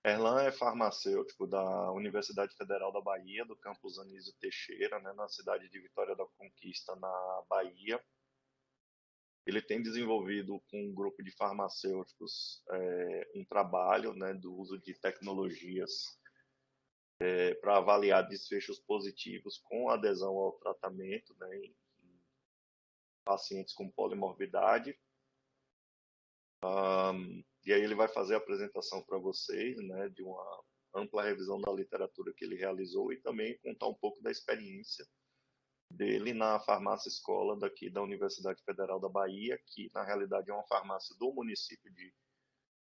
Erlan é farmacêutico da Universidade Federal da Bahia, do campus Anísio Teixeira, né, na cidade de Vitória da Conquista, na Bahia. Ele tem desenvolvido com um grupo de farmacêuticos um trabalho, né, do uso de tecnologias para avaliar desfechos positivos com adesão ao tratamento, né, em pacientes com polimorbidade. E aí ele vai fazer a apresentação para vocês, né, de uma ampla revisão da literatura que ele realizou e também contar um pouco da experiência dele na farmácia escola daqui da Universidade Federal da Bahia, que na realidade é uma farmácia do município de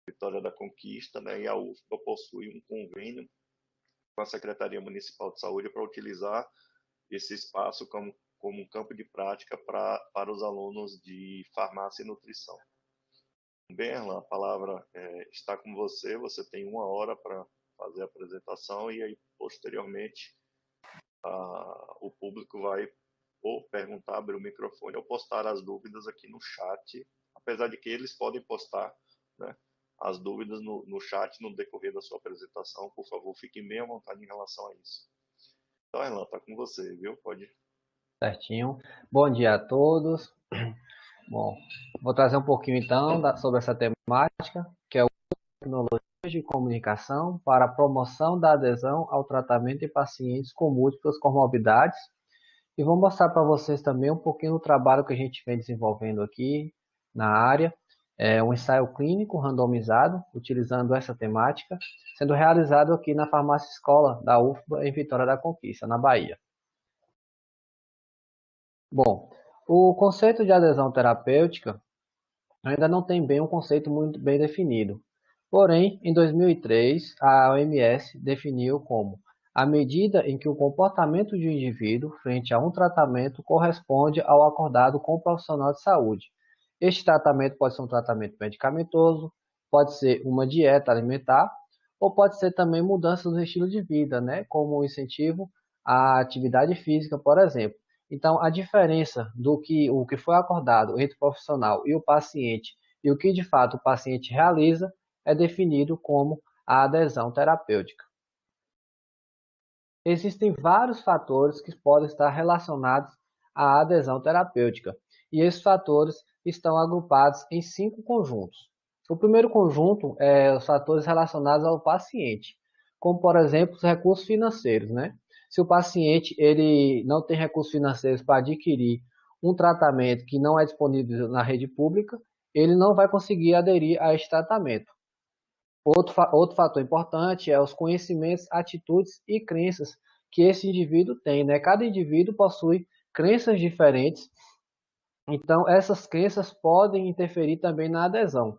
Vitória da Conquista, né, e a UFBA possui um convênio com a Secretaria Municipal de Saúde para utilizar esse espaço como um campo de prática para os alunos de farmácia e nutrição. Bem, Erlan, a palavra está com você. Você tem 1 hora para fazer a apresentação e aí, posteriormente, o público vai ou perguntar, abrir o microfone ou postar as dúvidas aqui no chat, apesar de que eles podem postar, né, as dúvidas no chat no decorrer da sua apresentação. Por favor, fiquem bem à vontade em relação a isso. Então, Erlan, está com você, viu? Pode. Certinho. Bom dia a todos. Bom, vou trazer um pouquinho então sobre essa temática, que é o tecnologias de comunicação para a promoção da adesão ao tratamento em pacientes com múltiplas comorbidades. E vou mostrar para vocês também um pouquinho do trabalho que a gente vem desenvolvendo aqui na área. É um ensaio clínico randomizado, utilizando essa temática, sendo realizado aqui na farmácia escola da UFBA em Vitória da Conquista, na Bahia. Bom, o conceito de adesão terapêutica ainda não tem bem um conceito muito bem definido. Porém, em 2003, a OMS definiu como a medida em que o comportamento de um indivíduo frente a um tratamento corresponde ao acordado com o profissional de saúde. Este tratamento pode ser um tratamento medicamentoso, pode ser uma dieta alimentar, ou pode ser também mudança do estilo de vida, né, como um incentivo à atividade física, por exemplo. Então, a diferença do que o que foi acordado entre o profissional e o paciente e o que de fato o paciente realiza é definido como a adesão terapêutica. Existem vários fatores que podem estar relacionados à adesão terapêutica, e esses fatores estão agrupados em 5 conjuntos. O primeiro conjunto é os fatores relacionados ao paciente, como por exemplo os recursos financeiros, né? Se o paciente ele não tem recursos financeiros para adquirir um tratamento que não é disponível na rede pública, ele não vai conseguir aderir a este tratamento. Outro fator importante é os conhecimentos, atitudes e crenças que esse indivíduo tem, né? Cada indivíduo possui crenças diferentes, então essas crenças podem interferir também na adesão.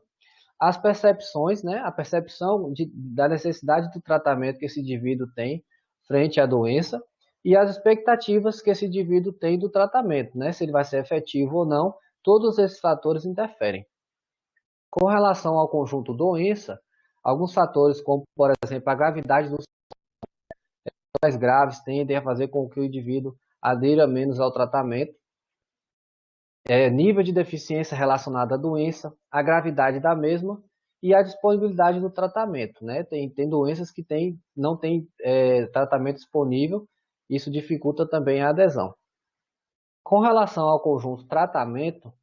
As percepções, né? A percepção da necessidade do tratamento que esse indivíduo tem frente à doença e as expectativas que esse indivíduo tem do tratamento, né? Se ele vai ser efetivo ou não, todos esses fatores interferem. Com relação ao conjunto doença, alguns fatores, como por exemplo a gravidade dos mais graves, tendem a fazer com que o indivíduo adira menos ao tratamento, nível de deficiência relacionado à doença, a gravidade da mesma e a disponibilidade do tratamento. Né? Tem doenças que não têm tratamento disponível, isso dificulta também a adesão. Com relação ao conjunto tratamento,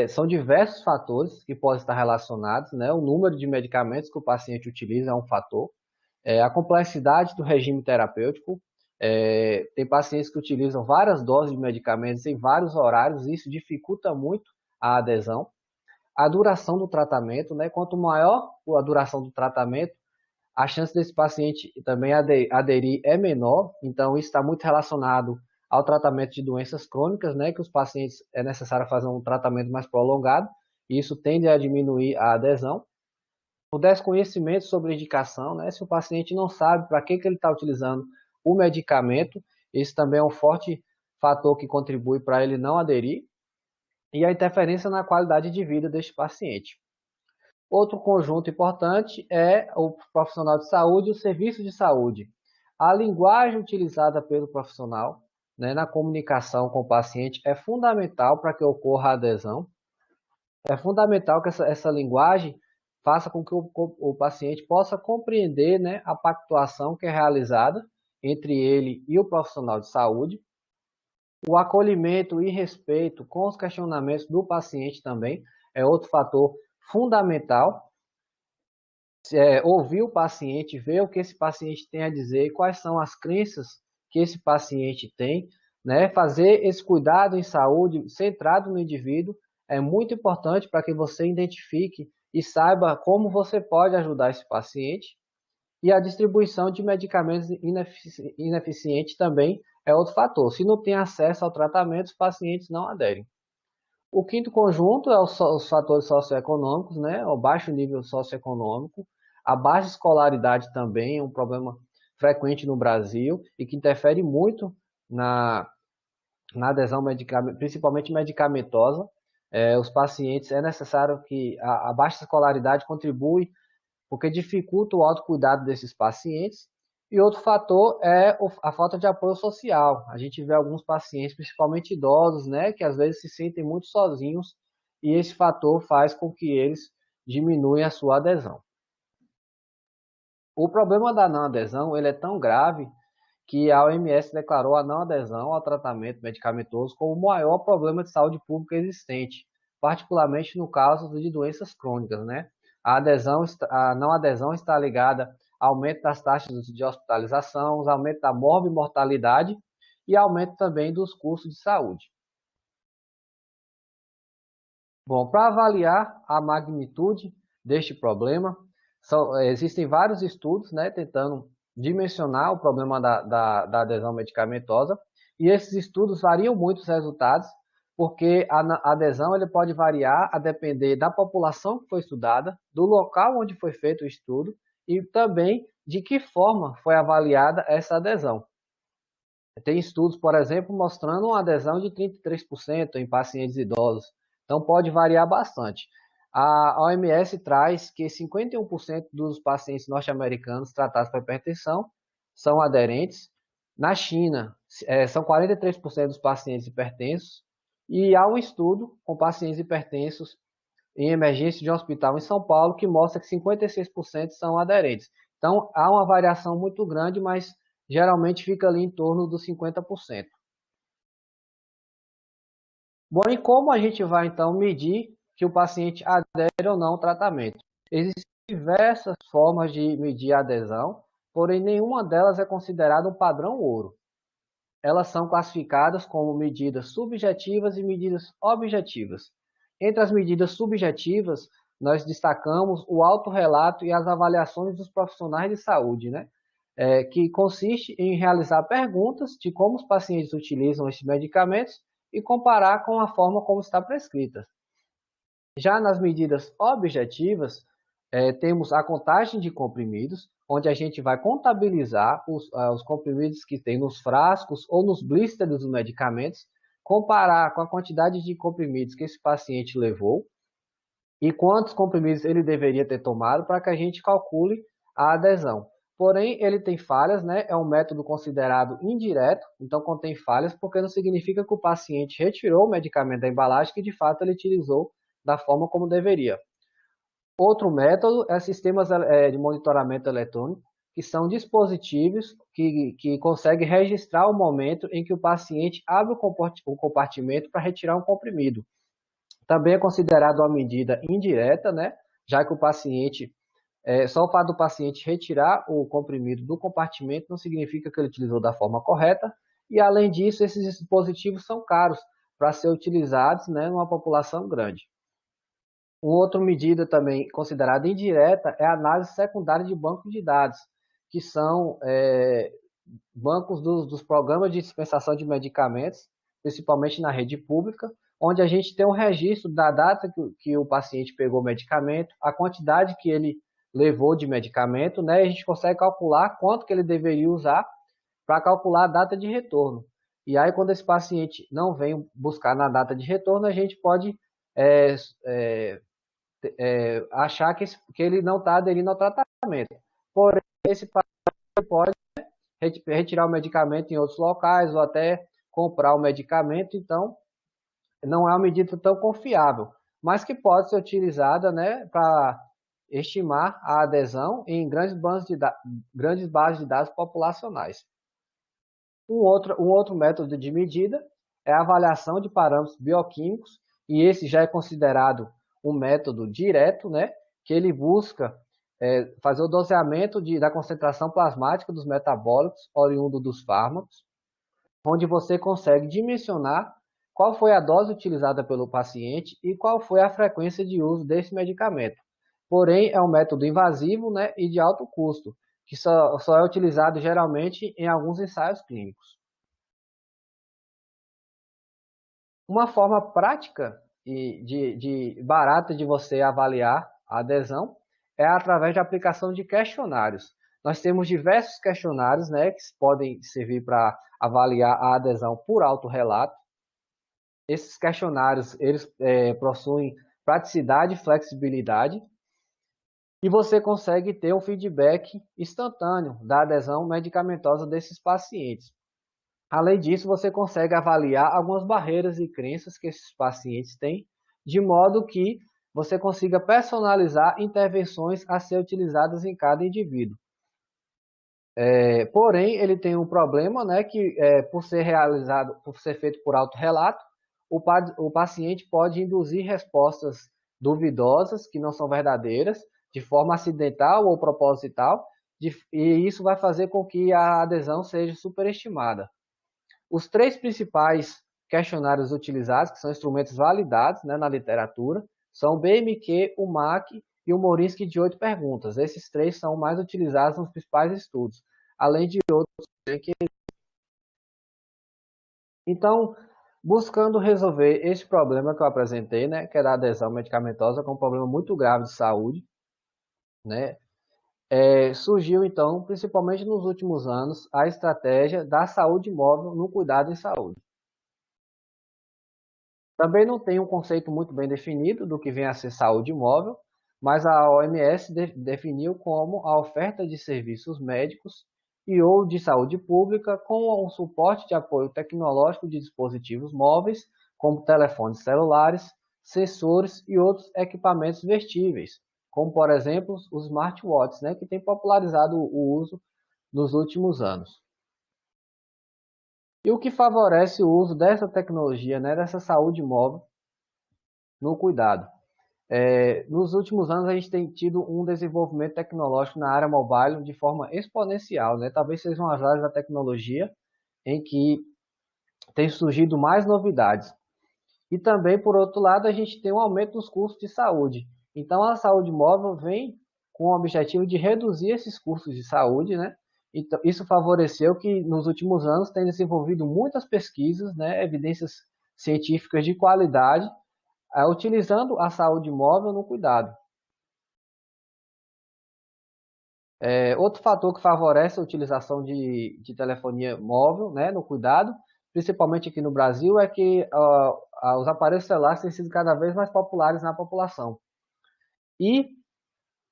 são diversos fatores que podem estar relacionados, né? O número de medicamentos que o paciente utiliza é um fator, a complexidade do regime terapêutico, tem pacientes que utilizam várias doses de medicamentos em vários horários, e isso dificulta muito a adesão. A duração do tratamento, né? Quanto maior a duração do tratamento, a chance desse paciente também aderir é menor, então isso está muito relacionado ao tratamento de doenças crônicas, né, que os pacientes é necessário fazer um tratamento mais prolongado, e isso tende a diminuir a adesão. O desconhecimento sobre a indicação, né, se o paciente não sabe para que ele está utilizando o medicamento, isso também é um forte fator que contribui para ele não aderir, e a interferência na qualidade de vida deste paciente. Outro conjunto importante é o profissional de saúde e o serviço de saúde. A linguagem utilizada pelo profissional, né, na comunicação com o paciente é fundamental para que ocorra a adesão. É fundamental que essa linguagem faça com que o paciente possa compreender, né, a pactuação que é realizada entre ele e o profissional de saúde. O acolhimento e respeito com os questionamentos do paciente também é outro fator fundamental. Ouvir o paciente, ver o que esse paciente tem a dizer, quais são as crenças que esse paciente tem, né? Fazer esse cuidado em saúde centrado no indivíduo é muito importante para que você identifique e saiba como você pode ajudar esse paciente. E a distribuição de medicamentos ineficientes também é outro fator. Se não tem acesso ao tratamento, os pacientes não aderem. O quinto conjunto é os fatores socioeconômicos, né? O baixo nível socioeconômico, a baixa escolaridade também é um problema frequente no Brasil e que interfere muito na adesão principalmente medicamentosa. Os pacientes, é necessário que a baixa escolaridade contribui porque dificulta o autocuidado desses pacientes. E outro fator é a falta de apoio social. A gente vê alguns pacientes, principalmente idosos, né, que às vezes se sentem muito sozinhos e esse fator faz com que eles diminuem a sua adesão. O problema da não adesão ele é tão grave que a OMS declarou a não adesão ao tratamento medicamentoso como o maior problema de saúde pública existente, particularmente no caso de doenças crônicas, né? A não adesão está ligada ao aumento das taxas de hospitalização, aumento da morbimortalidade e aumento também dos custos de saúde. Bom, para avaliar a magnitude deste problema, existem vários estudos, né, tentando dimensionar o problema da adesão medicamentosa, e esses estudos variam muito os resultados, porque a adesão ele pode variar a depender da população que foi estudada, do local onde foi feito o estudo e também de que forma foi avaliada essa adesão. Tem estudos, por exemplo, mostrando uma adesão de 33% em pacientes idosos, então pode variar bastante. A OMS traz que 51% dos pacientes norte-americanos tratados para hipertensão são aderentes. Na China, são 43% dos pacientes hipertensos. E há um estudo com pacientes hipertensos em emergência de um hospital em São Paulo que mostra que 56% são aderentes. Então, há uma variação muito grande, mas geralmente fica ali em torno dos 50%. Bom, e como a gente vai então medir que o paciente adere ou não ao tratamento? Existem diversas formas de medir a adesão, porém nenhuma delas é considerada um padrão ouro. Elas são classificadas como medidas subjetivas e medidas objetivas. Entre as medidas subjetivas, nós destacamos o autorrelato e as avaliações dos profissionais de saúde, né? Que consiste em realizar perguntas de como os pacientes utilizam esses medicamentos e comparar com a forma como está prescrita. Já nas medidas objetivas, temos a contagem de comprimidos, onde a gente vai contabilizar os comprimidos que tem nos frascos ou nos blisters dos medicamentos, comparar com a quantidade de comprimidos que esse paciente levou e quantos comprimidos ele deveria ter tomado para que a gente calcule a adesão. Porém, ele tem falhas, né? É um método considerado indireto, então contém falhas, porque não significa que o paciente retirou o medicamento da embalagem que de fato ele utilizou da forma como deveria. Outro método é sistemas de monitoramento eletrônico, que são dispositivos que conseguem registrar o momento em que o paciente abre o compartimento para retirar um comprimido. Também é considerado uma medida indireta, né? Já que o paciente, só o fato do paciente retirar o comprimido do compartimento não significa que ele utilizou da forma correta. E, além disso, esses dispositivos são caros para ser utilizados, né, numa população grande. Uma outra medida também considerada indireta é a análise secundária de banco de dados, que são bancos dos programas de dispensação de medicamentos, principalmente na rede pública, onde a gente tem um registro da data que o paciente pegou o medicamento, a quantidade que ele levou de medicamento, né? E a gente consegue calcular quanto que ele deveria usar para calcular a data de retorno. E aí, quando esse paciente não vem buscar na data de retorno, a gente pode achar que ele não está aderindo ao tratamento. Porém, esse paciente pode retirar o medicamento em outros locais ou até comprar o medicamento, então não é uma medida tão confiável, mas que pode ser utilizada, né, para estimar a adesão em grandes bases de dados populacionais. Um outro método de medida é a avaliação de parâmetros bioquímicos, e esse já é considerado um método direto, né, que ele busca fazer o doseamento da concentração plasmática dos metabólicos oriundo dos fármacos, onde você consegue dimensionar qual foi a dose utilizada pelo paciente e qual foi a frequência de uso desse medicamento. Porém, é um método invasivo, né, e de alto custo, que só é utilizado geralmente em alguns ensaios clínicos. Uma forma prática e barata de você avaliar a adesão é através da aplicação de questionários. Nós temos diversos questionários, né, que podem servir para avaliar a adesão por autorrelato. Esses questionários eles possuem praticidade e flexibilidade, e você consegue ter um feedback instantâneo da adesão medicamentosa desses pacientes. Além disso, você consegue avaliar algumas barreiras e crenças que esses pacientes têm, de modo que você consiga personalizar intervenções a ser utilizadas em cada indivíduo. Porém, ele tem um problema, né, que por ser feito por autorrelato, o paciente pode induzir respostas duvidosas, que não são verdadeiras, de forma acidental ou proposital, e isso vai fazer com que a adesão seja superestimada. Os três principais questionários utilizados, que são instrumentos validados, né, na literatura, são o BMQ, o MAC e o Morinsky de 8 perguntas. Esses três são mais utilizados nos principais estudos, além de outros que... Então, buscando resolver esse problema que eu apresentei, né, que é da adesão medicamentosa, que é um problema muito grave de saúde, né, surgiu então, principalmente nos últimos anos, a estratégia da saúde móvel no cuidado em saúde. Também não tem um conceito muito bem definido do que vem a ser saúde móvel, mas a OMS definiu como a oferta de serviços médicos e ou de saúde pública com um suporte de apoio tecnológico de dispositivos móveis, como telefones celulares, sensores e outros equipamentos vestíveis, como por exemplo os smartwatches, né, que tem popularizado o uso nos últimos anos. E o que favorece o uso dessa tecnologia, né, dessa saúde móvel no cuidado? Nos últimos anos, a gente tem tido um desenvolvimento tecnológico na área mobile de forma exponencial, né? Talvez sejam as áreas da tecnologia em que tem surgido mais novidades. E também, por outro lado, a gente tem um aumento dos custos de saúde. Então, a saúde móvel vem com o objetivo de reduzir esses custos de saúde, né? Então, isso favoreceu que, nos últimos anos, tem desenvolvido muitas pesquisas, né? Evidências científicas de qualidade, utilizando a saúde móvel no cuidado. Outro fator que favorece a utilização de telefonia móvel, né, no cuidado, principalmente aqui no Brasil, é que os aparelhos celulares têm sido cada vez mais populares na população. E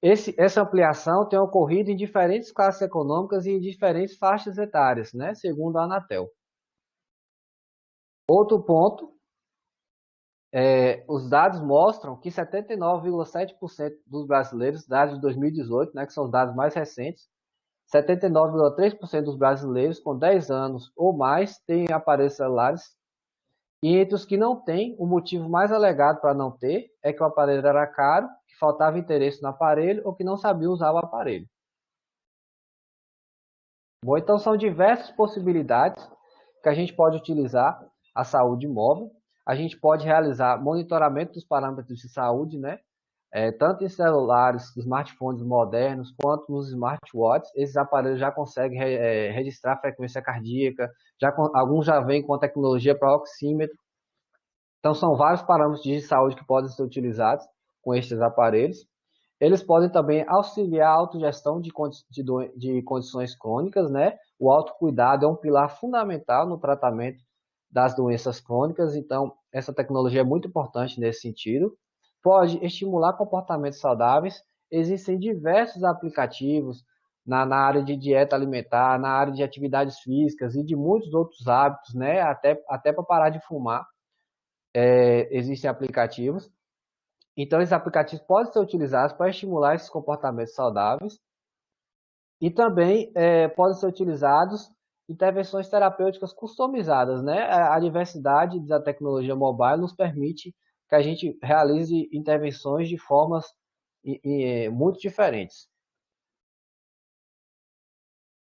essa ampliação tem ocorrido em diferentes classes econômicas e em diferentes faixas etárias, né, segundo a Anatel. Outro ponto, os dados mostram que 79,7% dos brasileiros, dados de 2018, né, que são os dados mais recentes, 79,3% dos brasileiros com 10 anos ou mais têm aparelhos celulares, e entre os que não têm, o motivo mais alegado para não ter é que o aparelho era caro, que faltava interesse no aparelho ou que não sabia usar o aparelho. Bom, então são diversas possibilidades que a gente pode utilizar a saúde móvel. A gente pode realizar monitoramento dos parâmetros de saúde, né? Tanto em celulares, smartphones modernos, quanto nos smartwatches. Esses aparelhos já conseguem registrar frequência cardíaca, alguns já vêm com a tecnologia para oxímetro. Então, são vários parâmetros de saúde que podem ser utilizados com estes aparelhos. Eles podem também auxiliar a autogestão de condições crônicas, né? O autocuidado é um pilar fundamental no tratamento das doenças crônicas, então essa tecnologia é muito importante nesse sentido. Pode estimular comportamentos saudáveis. Existem diversos aplicativos na área de dieta alimentar, na área de atividades físicas e de muitos outros hábitos, né? Até para parar de fumar, existem aplicativos. Então, esses aplicativos podem ser utilizados para estimular esses comportamentos saudáveis e também podem ser utilizados intervenções terapêuticas customizadas, né? A diversidade da tecnologia mobile nos permite que a gente realize intervenções de formas muito diferentes.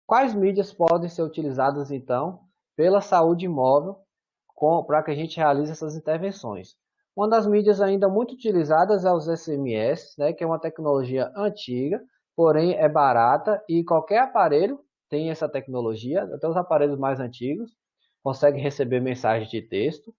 Quais mídias podem ser utilizadas, então, pela saúde móvel para que a gente realize essas intervenções? Uma das mídias ainda muito utilizadas é os SMS, né, que é uma tecnologia antiga, porém é barata e qualquer aparelho tem essa tecnologia, até os aparelhos mais antigos conseguem receber mensagens de texto.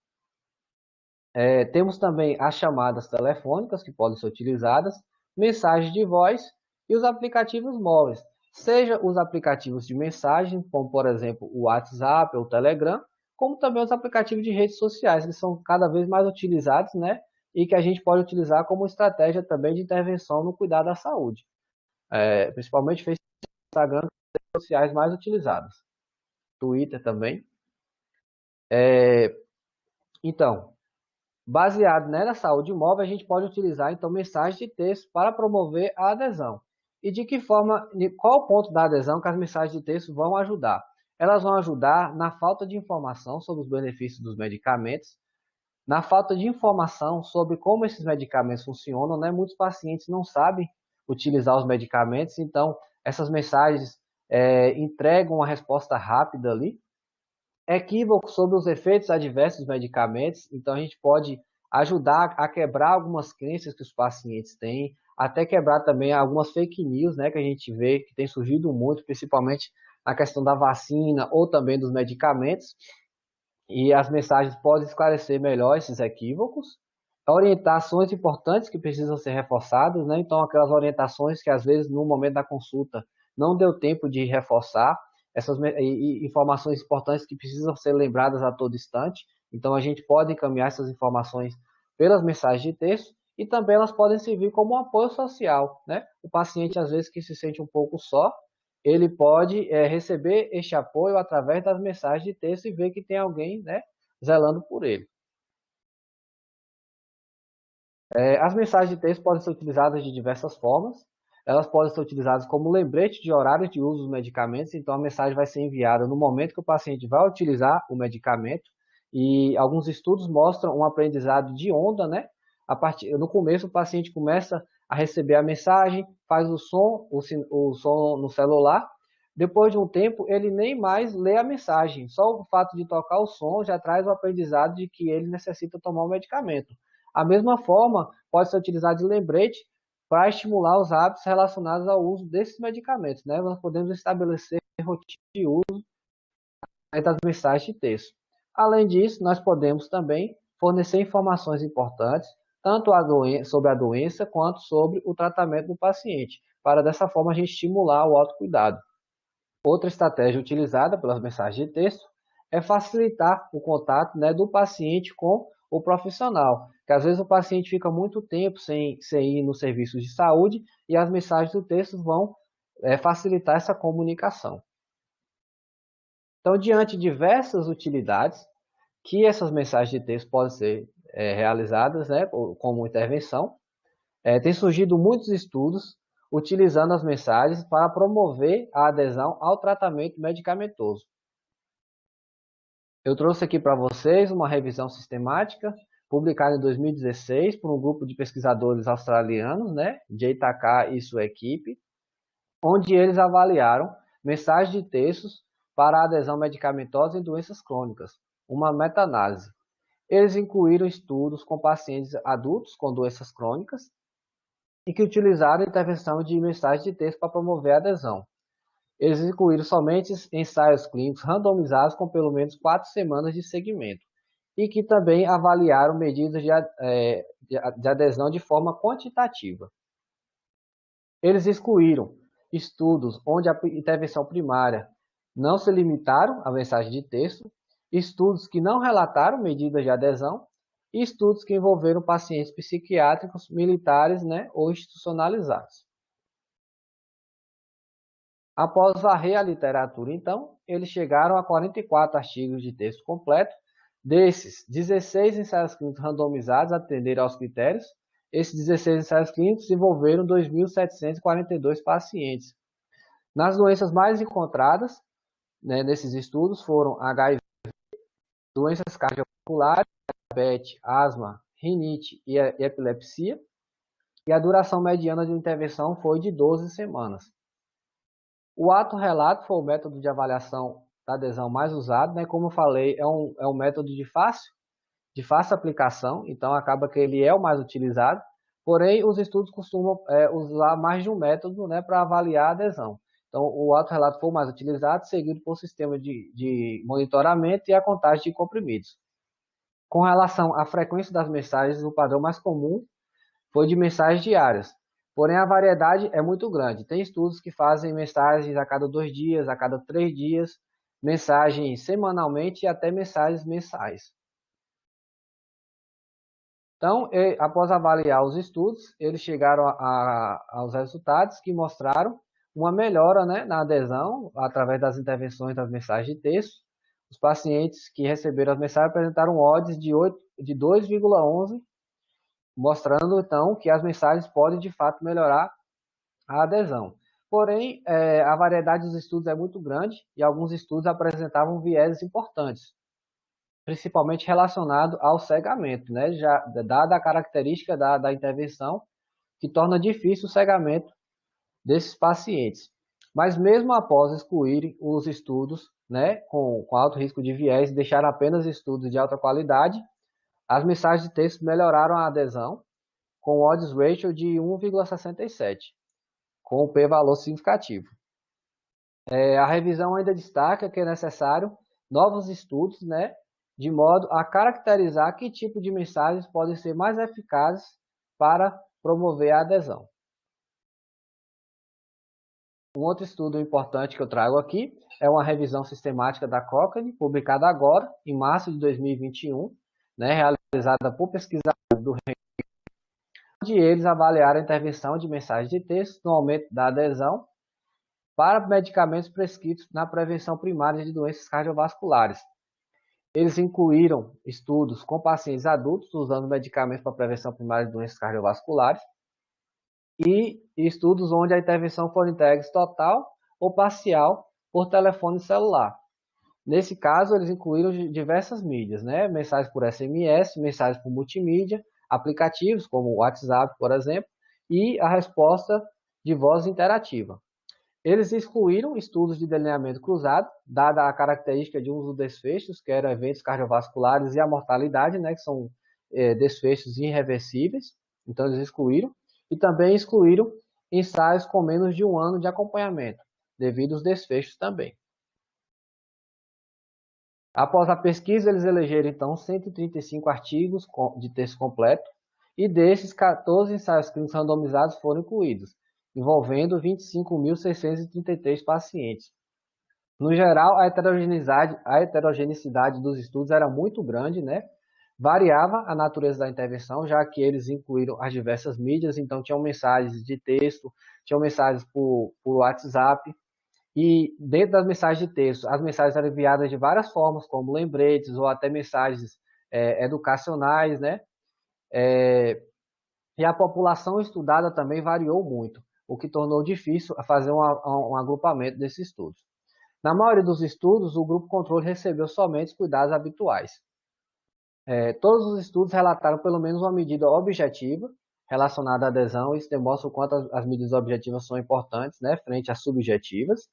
Temos também as chamadas telefônicas que podem ser utilizadas, mensagens de voz e os aplicativos móveis, seja os aplicativos de mensagem, como por exemplo o WhatsApp ou o Telegram, como também os aplicativos de redes sociais, que são cada vez mais utilizados, né? E que a gente pode utilizar como estratégia também de intervenção no cuidado da saúde, principalmente Facebook, Instagram, redes sociais mais utilizadas, Twitter também. Então, baseado, né, na saúde móvel, a gente pode utilizar então mensagens de texto para promover a adesão. E de que forma, qual o ponto da adesão que as mensagens de texto vão ajudar? Elas vão ajudar na falta de informação sobre os benefícios dos medicamentos, na falta de informação sobre como esses medicamentos funcionam, né? Muitos pacientes não sabem utilizar os medicamentos, então essas mensagens entregam uma resposta rápida ali, equívocos sobre os efeitos adversos dos medicamentos. Então, a gente pode ajudar a quebrar algumas crenças que os pacientes têm, até quebrar também algumas fake news, né, que a gente vê que tem surgido muito, principalmente na questão da vacina ou também dos medicamentos. E as mensagens podem esclarecer melhor esses equívocos, orientações importantes que precisam ser reforçadas, né? Então, aquelas orientações que às vezes no momento da consulta não deu tempo de reforçar, essas informações importantes que precisam ser lembradas a todo instante. Então, a gente pode encaminhar essas informações pelas mensagens de texto e também elas podem servir como um apoio social, né? O paciente às vezes que se sente um pouco só, ele pode receber este apoio através das mensagens de texto e ver que tem alguém, né, zelando por ele. As mensagens de texto podem ser utilizadas de diversas formas. Elas podem ser utilizadas como lembrete de horário de uso dos medicamentos. Então, a mensagem vai ser enviada no momento que o paciente vai utilizar o medicamento. E alguns estudos mostram um aprendizado de onda, né? No começo, o paciente começa a receber a mensagem, faz o som no celular. Depois de um tempo, ele nem mais lê a mensagem. Só o fato de tocar o som já traz o aprendizado de que ele necessita tomar o medicamento. A mesma forma, pode ser utilizado de lembrete para estimular os hábitos relacionados ao uso desses medicamentos, né? Nós podemos estabelecer rotina de uso das mensagens de texto. Além disso, nós podemos também fornecer informações importantes, tanto sobre a doença quanto sobre o tratamento do paciente, para dessa forma a gente estimular o autocuidado. Outra estratégia utilizada pelas mensagens de texto é facilitar o contato, né, do paciente com o profissional, que às vezes o paciente fica muito tempo sem ir nos serviços de saúde e as mensagens do texto vão facilitar essa comunicação. Então, diante de diversas utilidades que essas mensagens de texto podem ser realizadas, né, como intervenção, tem surgido muitos estudos utilizando as mensagens para promover a adesão ao tratamento medicamentoso. Eu trouxe aqui para vocês uma revisão sistemática publicada em 2016 por um grupo de pesquisadores australianos, né, Jay Takar e sua equipe, onde eles avaliaram mensagens de textos para a adesão medicamentosa em doenças crônicas, uma meta-análise. Eles incluíram estudos com pacientes adultos com doenças crônicas e que utilizaram a intervenção de mensagens de texto para promover a adesão. Eles incluíram somente ensaios clínicos randomizados com pelo menos 4 semanas de seguimento e que também avaliaram medidas de adesão de forma quantitativa. Eles excluíram estudos onde a intervenção primária não se limitaram à mensagem de texto, estudos que não relataram medidas de adesão e estudos que envolveram pacientes psiquiátricos, militares, né, ou institucionalizados. Após varrer a literatura, então, eles chegaram a 44 artigos de texto completo. Desses, 16 ensaios clínicos randomizados atenderam aos critérios esses 16 ensaios clínicos envolveram 2.742 pacientes. Nas doenças mais encontradas, né, nesses estudos foram HIV, doenças cardiovasculares, diabetes, asma, rinite e epilepsia, e a duração mediana de intervenção foi de 12 semanas. O ato-relato foi o método de avaliação da adesão mais usado, né? Como eu falei, é um método de fácil aplicação, então acaba que ele é o mais utilizado, porém os estudos costumam usar mais de um método, né, para avaliar a adesão. Então o autorrelato foi o mais utilizado, seguido por sistema de monitoramento e a contagem de comprimidos. Com relação à frequência das mensagens, o padrão mais comum foi de mensagens diárias, porém a variedade é muito grande. Tem estudos que fazem mensagens a cada 2 dias, a cada 3 dias, mensagens semanalmente e até mensagens mensais. Então, após avaliar os estudos, eles chegaram aos resultados que mostraram uma melhora, né, na adesão através das intervenções das mensagens de texto. Os pacientes que receberam as mensagens apresentaram odds de 2,11, mostrando então que as mensagens podem de fato melhorar a adesão. Porém, a variedade dos estudos é muito grande e alguns estudos apresentavam vieses importantes, principalmente relacionado ao cegamento, né? Já dada a característica da intervenção, que torna difícil o cegamento desses pacientes. Mas mesmo após excluírem os estudos, né, com alto risco de viés e deixar apenas estudos de alta qualidade, as mensagens de texto melhoraram a adesão com odds ratio de 1,67, com o p-valor significativo. A revisão ainda destaca que é necessário novos estudos, né, de modo a caracterizar que tipo de mensagens podem ser mais eficazes para promover a adesão. Um outro estudo importante que eu trago aqui é uma revisão sistemática da Cochrane, publicada agora, em março de 2021, né, realizada por pesquisadores do Reino Unido, onde eles avaliaram a intervenção de mensagens de texto no aumento da adesão para medicamentos prescritos na prevenção primária de doenças cardiovasculares. Eles incluíram estudos com pacientes adultos usando medicamentos para prevenção primária de doenças cardiovasculares e estudos onde a intervenção foi entregue total ou parcial por telefone celular. Nesse caso, eles incluíram diversas mídias, né? Mensagens por SMS, mensagens por multimídia, aplicativos como o WhatsApp, por exemplo, e a resposta de voz interativa. Eles excluíram estudos de delineamento cruzado, dada a característica de um dos desfechos, que eram eventos cardiovasculares e a mortalidade, né, que são desfechos irreversíveis. Então, eles excluíram. E também excluíram ensaios com menos de 1 ano de acompanhamento, devido aos desfechos também. Após a pesquisa, eles elegeram, então, 135 artigos de texto completo, e desses, 14 ensaios clínicos randomizados foram incluídos, envolvendo 25.633 pacientes. No geral, a heterogeneidade dos estudos era muito grande, né? Variava a natureza da intervenção, já que eles incluíram as diversas mídias, então tinham mensagens de texto, tinham mensagens por WhatsApp, e dentro das mensagens de texto, as mensagens eram enviadas de várias formas, como lembretes ou até mensagens educacionais, né? E a população estudada também variou muito, o que tornou difícil fazer um agrupamento desses estudos. Na maioria dos estudos, o grupo controle recebeu somente os cuidados habituais. Todos os estudos relataram pelo menos uma medida objetiva relacionada à adesão, isso demonstra o quanto as medidas objetivas são importantes, né, frente às subjetivas.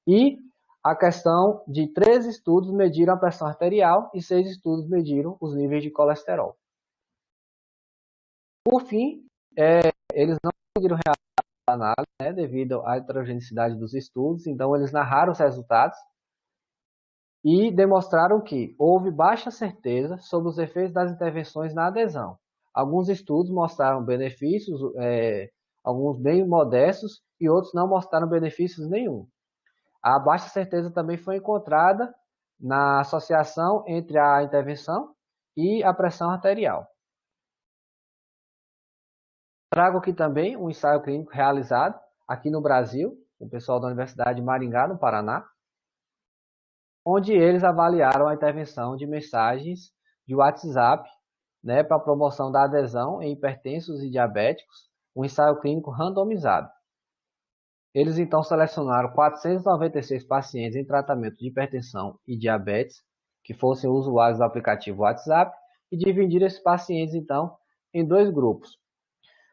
E a questão de 13 estudos mediram a pressão arterial e 6 estudos mediram os níveis de colesterol. Por fim, eles não conseguiram realizar a análise, né, devido à heterogeneidade dos estudos, então eles narraram os resultados e demonstraram que houve baixa certeza sobre os efeitos das intervenções na adesão. Alguns estudos mostraram benefícios, alguns bem modestos, e outros não mostraram benefícios nenhum. A baixa certeza também foi encontrada na associação entre a intervenção e a pressão arterial. Trago aqui também um ensaio clínico realizado aqui no Brasil, com o pessoal da Universidade de Maringá, no Paraná, onde eles avaliaram a intervenção de mensagens de WhatsApp né, para a promoção da adesão em hipertensos e diabéticos, um ensaio clínico randomizado. Eles então selecionaram 496 pacientes em tratamento de hipertensão e diabetes, que fossem usuários do aplicativo WhatsApp, e dividiram esses pacientes então em dois grupos.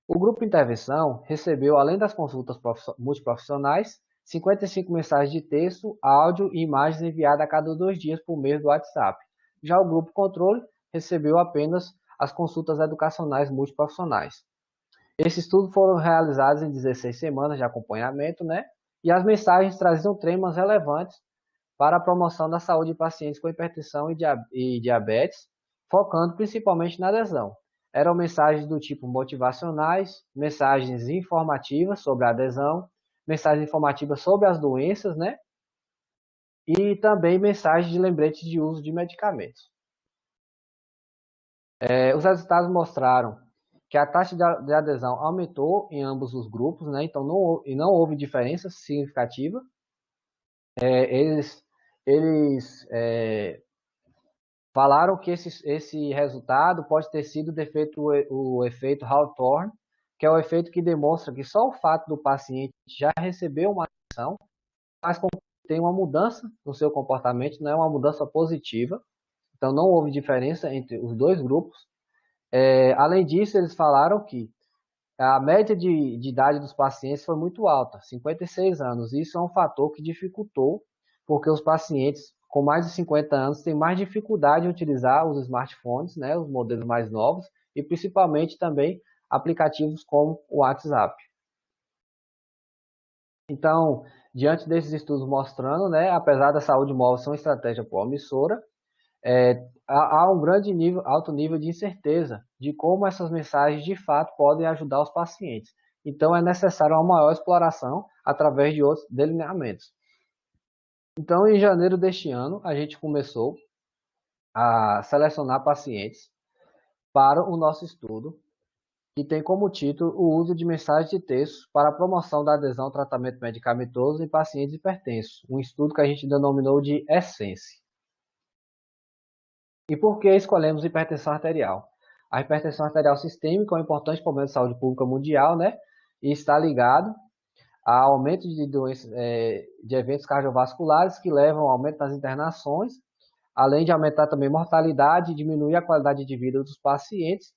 O grupo intervenção recebeu, além das consultas multiprofissionais, 55 mensagens de texto, áudio e imagens enviadas a cada 2 dias por meio do WhatsApp. Já o grupo controle recebeu apenas as consultas educacionais multiprofissionais. Esses estudos foram realizados em 16 semanas de acompanhamento, né? E as mensagens traziam temas relevantes para a promoção da saúde de pacientes com hipertensão e diabetes, focando principalmente na adesão. Eram mensagens do tipo motivacionais, mensagens informativas sobre a adesão, mensagens informativas sobre as doenças, né? E também mensagens de lembrete de uso de medicamentos. Os resultados mostraram que a taxa de adesão aumentou em ambos os grupos, né? Então não houve diferença significativa. Eles falaram que esse resultado pode ter sido o efeito Hawthorne, que é o efeito que demonstra que só o fato do paciente já receber uma ação faz com que tenha uma mudança no seu comportamento, não é uma mudança positiva. Então não houve diferença entre os dois grupos. Além disso, eles falaram que a média de idade dos pacientes foi muito alta, 56 anos. Isso é um fator que dificultou, porque os pacientes com mais de 50 anos têm mais dificuldade em utilizar os smartphones, né, os modelos mais novos, e principalmente também aplicativos como o WhatsApp. Então, diante desses estudos mostrando, né, apesar da saúde móvel ser uma estratégia promissora, há um alto nível de incerteza de como essas mensagens de fato podem ajudar os pacientes. Então, é necessário uma maior exploração através de outros delineamentos. Então, em janeiro deste ano, a gente começou a selecionar pacientes para o nosso estudo, que tem como título o uso de mensagens de texto para a promoção da adesão ao tratamento medicamentoso em pacientes hipertensos, um estudo que a gente denominou de ESSENCE. E por que escolhemos hipertensão arterial? A hipertensão arterial sistêmica é um importante problema de saúde pública mundial, né? E está ligado ao aumento de doenças, de eventos cardiovasculares que levam ao aumento das internações, além de aumentar também a mortalidade e diminuir a qualidade de vida dos pacientes,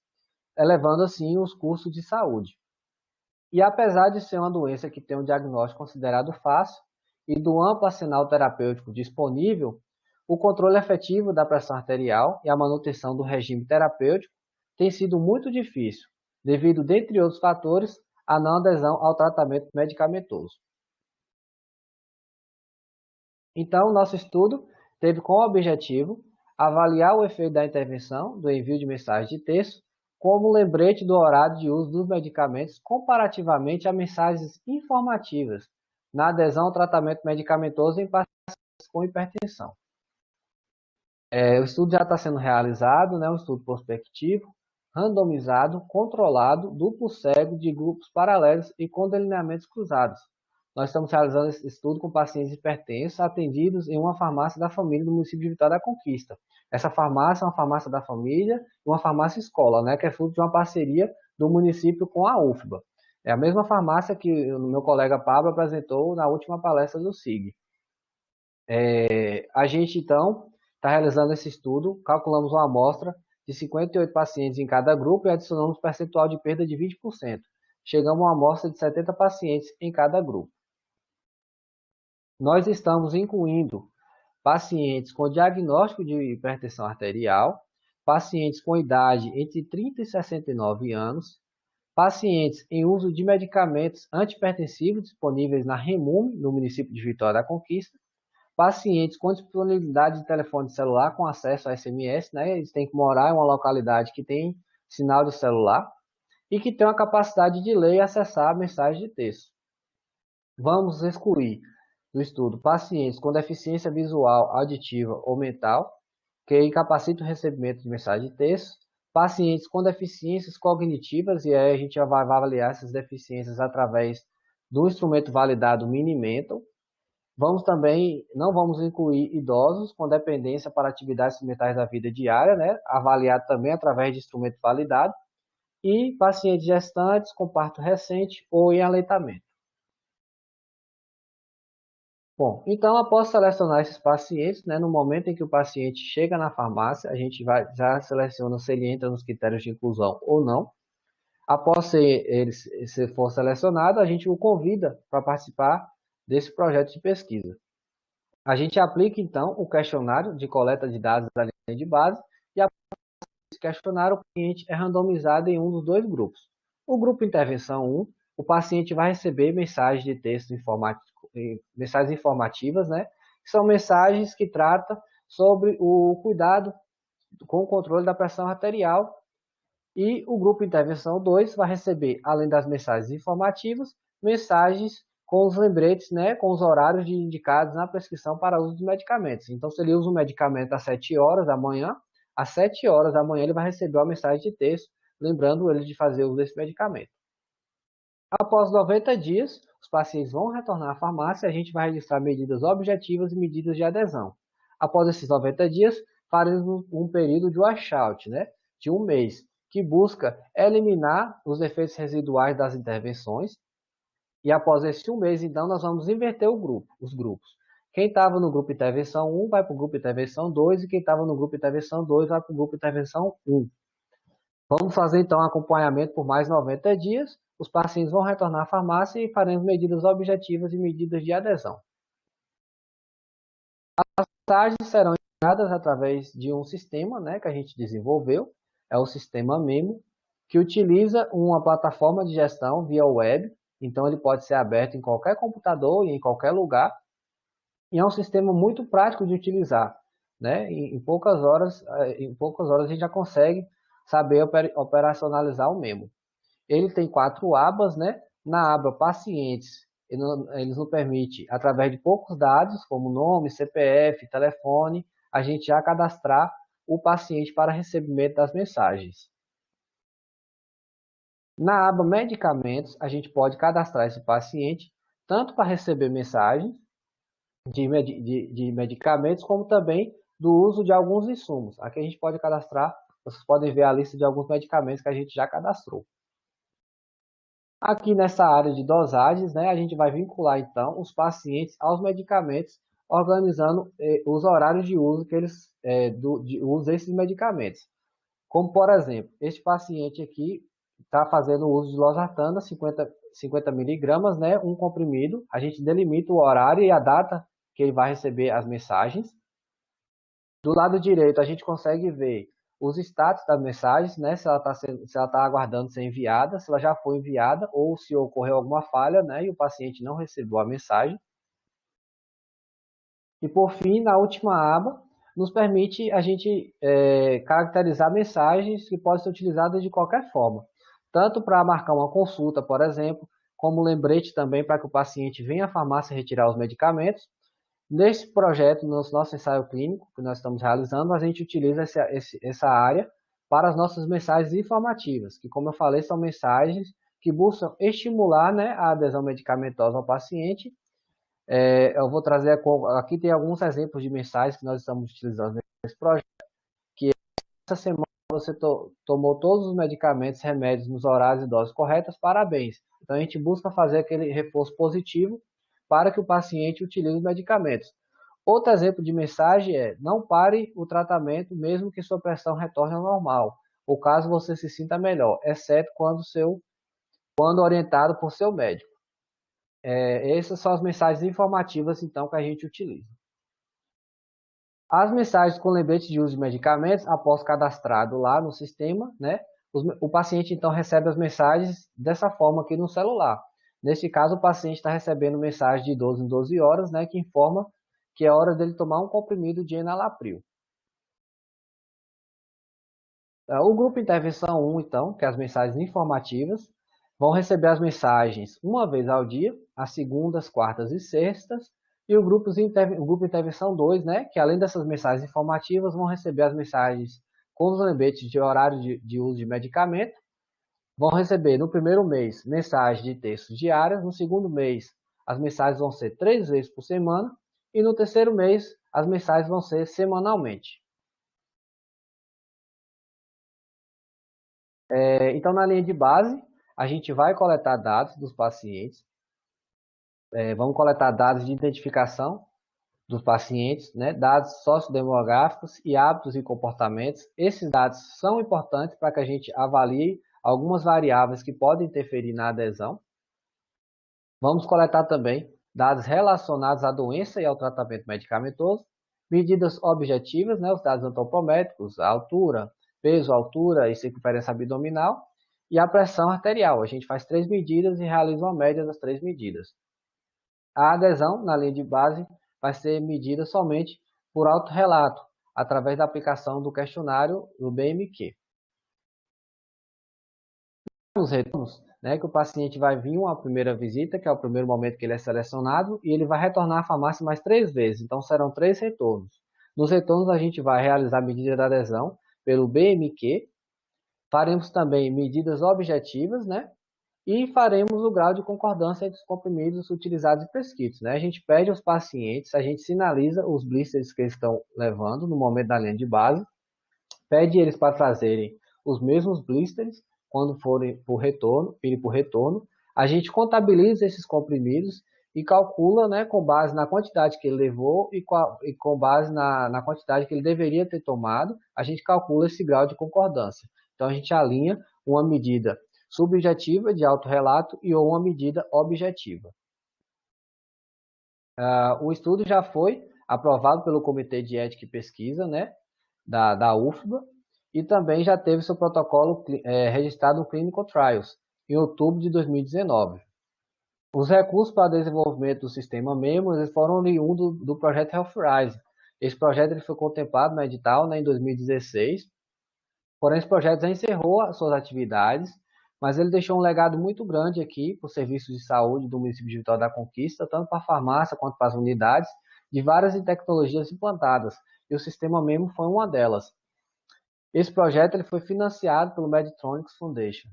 elevando assim os custos de saúde. E apesar de ser uma doença que tem um diagnóstico considerado fácil e do amplo arsenal terapêutico disponível, o controle efetivo da pressão arterial e a manutenção do regime terapêutico tem sido muito difícil, devido, dentre outros fatores, à não adesão ao tratamento medicamentoso. Então, nosso estudo teve como objetivo avaliar o efeito da intervenção do envio de mensagem de texto como lembrete do horário de uso dos medicamentos comparativamente a mensagens informativas na adesão ao tratamento medicamentoso em pacientes com hipertensão. O estudo já está sendo realizado, né, um estudo prospectivo, randomizado, controlado, duplo cego, de grupos paralelos e com delineamentos cruzados. Nós estamos realizando esse estudo com pacientes hipertensos atendidos em uma farmácia da família do município de Vitória da Conquista. Essa farmácia é uma farmácia da família e uma farmácia escola, né, que é fruto de uma parceria do município com a UFBA. É a mesma farmácia que o meu colega Pablo apresentou na última palestra do SIG. A gente, então, está realizando esse estudo, calculamos uma amostra de 58 pacientes em cada grupo e adicionamos um percentual de perda de 20%. Chegamos a uma amostra de 70 pacientes em cada grupo. Nós estamos incluindo pacientes com diagnóstico de hipertensão arterial, pacientes com idade entre 30 e 69 anos, pacientes em uso de medicamentos antihipertensivos disponíveis na REMUM, no município de Vitória da Conquista, pacientes com disponibilidade de telefone celular com acesso a SMS, né? Eles têm que morar em uma localidade que tem sinal de celular e que tem a capacidade de ler e acessar a mensagem de texto. Vamos excluir do estudo pacientes com deficiência visual, auditiva ou mental, que incapacitam o recebimento de mensagem de texto, pacientes com deficiências cognitivas, e aí a gente vai avaliar essas deficiências através do instrumento validado Mini-Mental, Não vamos incluir idosos com dependência para atividades fundamentais da vida diária, né? Avaliado também através de instrumento validado, e pacientes gestantes com parto recente ou em aleitamento. Bom, então após selecionar esses pacientes, né, no momento em que o paciente chega na farmácia, a gente já seleciona se ele entra nos critérios de inclusão ou não. Após se for selecionado, a gente o convida para participar desse projeto de pesquisa. A gente aplica, então, o questionário de coleta de dados da linha de base e, após esse questionário, o paciente é randomizado em um dos dois grupos. O grupo intervenção 1, o paciente vai receber mensagens de texto mensagens informativas, né? Que são mensagens que tratam sobre o cuidado com o controle da pressão arterial. E o grupo intervenção 2 vai receber, além das mensagens informativas, mensagens com os lembretes, né, com os horários indicados na prescrição para uso dos medicamentos. Então, se ele usa um medicamento às 7 horas da manhã, às 7 horas da manhã ele vai receber uma mensagem de texto, lembrando ele de fazer uso desse medicamento. Após 90 dias, os pacientes vão retornar à farmácia e a gente vai registrar medidas objetivas e medidas de adesão. Após esses 90 dias, faremos um período de washout, né, de um mês, que busca eliminar os efeitos residuais das intervenções. E após esse um mês, então, nós vamos inverter os grupos. Quem estava no grupo intervenção 1 vai para o grupo intervenção 2 e quem estava no grupo intervenção 2 vai para o grupo intervenção 1. Vamos fazer, então, acompanhamento por mais 90 dias. Os pacientes vão retornar à farmácia e faremos medidas objetivas e medidas de adesão. As mensagens serão enviadas através de um sistema, né, que a gente desenvolveu, é o sistema Memo, que utiliza uma plataforma de gestão via web, então ele pode ser aberto em qualquer computador e em qualquer lugar, e é um sistema muito prático de utilizar, né? Em poucas horas a gente já consegue saber operacionalizar o Memo. Ele tem 4 abas, né? Na aba pacientes, eles nos permite, através de poucos dados, como nome, CPF, telefone, a gente já cadastrar o paciente para recebimento das mensagens. Na aba medicamentos, a gente pode cadastrar esse paciente tanto para receber mensagens de medicamentos, como também do uso de alguns insumos. Aqui a gente pode cadastrar, vocês podem ver a lista de alguns medicamentos que a gente já cadastrou. Aqui nessa área de dosagens, né, a gente vai vincular então os pacientes aos medicamentos, organizando os horários de uso de uso desses medicamentos. Como por exemplo, este paciente aqui está fazendo uso de losartana, 50 miligramas, né, um comprimido. A gente delimita o horário e a data que ele vai receber as mensagens. Do lado direito, a gente consegue ver os status das mensagens, né? Se ela está aguardando ser enviada, se ela já foi enviada ou se ocorreu alguma falha, né? E o paciente não recebeu a mensagem. E por fim, na última aba, nos permite a gente caracterizar mensagens que podem ser utilizadas de qualquer forma. Tanto para marcar uma consulta, por exemplo, como lembrete também para que o paciente venha à farmácia retirar os medicamentos. Nesse projeto, no nosso ensaio clínico que nós estamos realizando, a gente utiliza essa área para as nossas mensagens informativas, que, como eu falei, são mensagens que buscam estimular, né, a adesão medicamentosa ao paciente. Eu vou trazer aqui tem alguns exemplos de mensagens que nós estamos utilizando nesse projeto, que essa semana você tomou todos os medicamentos, remédios nos horários e doses corretas, parabéns. Então a gente busca fazer aquele reforço positivo para que o paciente utilize os medicamentos. Outro exemplo de mensagem é: não pare o tratamento mesmo que sua pressão retorne ao normal, ou caso você se sinta melhor, exceto quando orientado por seu médico. Essas são as mensagens informativas, então, que a gente utiliza. As mensagens com lembrete de uso de medicamentos, após cadastrado lá no sistema, né, o paciente, então, recebe as mensagens dessa forma aqui no celular. Neste caso, o paciente está recebendo mensagem de 12 em 12 horas, né, que informa que é hora dele tomar um comprimido de enalapril. O grupo intervenção 1, então, que é as mensagens informativas, vão receber as mensagens uma vez ao dia, às segundas, quartas e sextas, e o grupo intervenção 2, né, que além dessas mensagens informativas, vão receber as mensagens com os lembretes de horário de uso de medicamento. Vão receber no primeiro mês mensagens de texto diárias, no segundo mês as mensagens vão ser 3 vezes por semana. E no terceiro mês, as mensagens vão ser semanalmente. Então, na linha de base, a gente vai coletar dados dos pacientes. Vamos coletar dados de identificação dos pacientes, né, dados sociodemográficos e hábitos e comportamentos. Esses dados são importantes para que a gente avalie algumas variáveis que podem interferir na adesão. Vamos coletar também dados relacionados à doença e ao tratamento medicamentoso, medidas objetivas, né, os dados antropométricos, a altura, peso, altura e circunferência abdominal, e a pressão arterial. A gente faz 3 medidas e realiza uma média das 3 medidas. A adesão, na linha de base, vai ser medida somente por autorrelato, através da aplicação do questionário do BMQ. Os retornos, né, que o paciente vai vir uma primeira visita, que é o primeiro momento que ele é selecionado, e ele vai retornar à farmácia mais 3 vezes, então serão 3 retornos. Nos retornos a gente vai realizar a medida da adesão pelo BMQ, faremos também medidas objetivas, né, e faremos o grau de concordância entre os comprimidos utilizados e prescritos, né? A gente pede aos pacientes, a gente sinaliza os blisters que eles estão levando no momento da linha de base, pede eles para trazerem os mesmos blisters quando forem por retorno, irem por retorno. A gente contabiliza esses comprimidos e calcula, né, com base na quantidade que ele levou e com base na quantidade que ele deveria ter tomado, a gente calcula esse grau de concordância. Então a gente alinha uma medida subjetiva de autorrelato e ou uma medida objetiva. O estudo já foi aprovado pelo Comitê de Ética e Pesquisa, né, da UFBA, e também já teve seu protocolo registrado no Clinical Trials, em outubro de 2019. Os recursos para desenvolvimento do sistema MEMO eles foram oriundos do projeto HealthRise. Esse projeto ele foi contemplado no edital, né, em 2016, porém esse projeto já encerrou as suas atividades, mas ele deixou um legado muito grande aqui para os serviços de saúde do município de Vitória da Conquista, tanto para a farmácia quanto para as unidades, de várias tecnologias implantadas, e o sistema MEMO foi uma delas. Esse projeto ele foi financiado pelo Medtronics Foundation.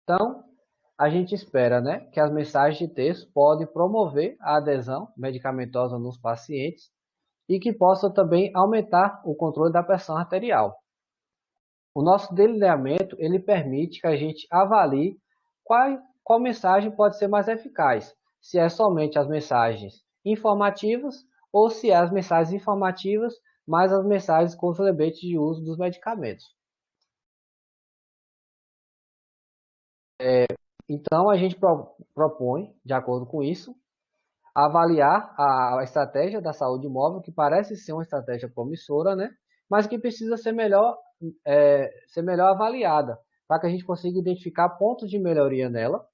Então, a gente espera, né, que as mensagens de texto podem promover a adesão medicamentosa nos pacientes e que possa também aumentar o controle da pressão arterial. O nosso delineamento ele permite que a gente avalie qual mensagem pode ser mais eficaz, se é somente as mensagens informativas ou se é as mensagens informativas mais as mensagens com os lembretes de uso dos medicamentos. Então, a gente propõe, de acordo com isso, avaliar a estratégia da saúde móvel, que parece ser uma estratégia promissora, né? Mas que precisa ser melhor avaliada, para que a gente consiga identificar pontos de melhoria nela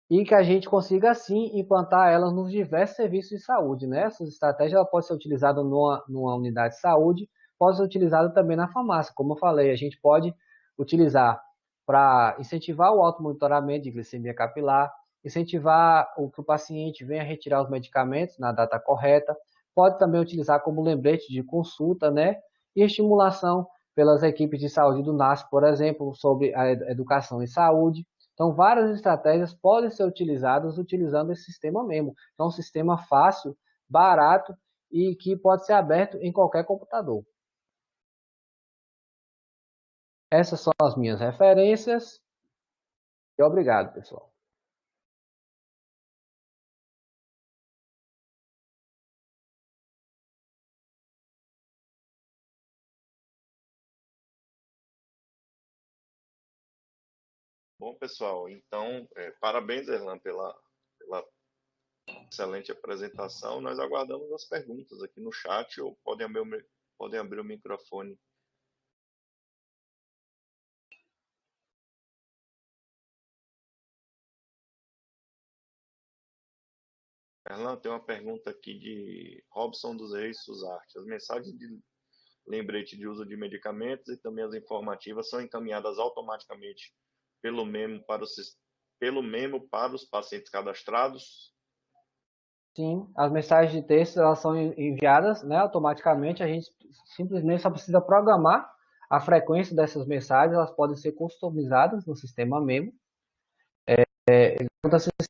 e que a gente consiga, assim, implantar ela nos diversos serviços de saúde, né? Essa estratégia ela pode ser utilizada numa unidade de saúde, pode ser utilizada também na farmácia. Como eu falei, a gente pode utilizar para incentivar o automonitoramento de glicemia capilar, incentivar que o paciente venha retirar os medicamentos na data correta, pode também utilizar como lembrete de consulta, né? E estimulação pelas equipes de saúde do NASP, por exemplo, sobre a educação em saúde. Então, várias estratégias podem ser utilizadas utilizando esse sistema mesmo. Então, um sistema fácil, barato e que pode ser aberto em qualquer computador. Essas são as minhas referências. E obrigado, pessoal. Bom, pessoal, então, parabéns, Erlan, pela excelente apresentação. Nós aguardamos as perguntas aqui no chat ou podem abrir o microfone. Erlan, tem uma pergunta aqui de Robson dos Reis Suzarte. As mensagens de lembrete de uso de medicamentos e também as informativas são encaminhadas automaticamente pelo MEMO para os pacientes cadastrados? Sim, as mensagens de texto elas são enviadas, né, automaticamente. A gente simplesmente só precisa programar a frequência dessas mensagens. Elas podem ser customizadas no sistema MEMO. Quanto a sistema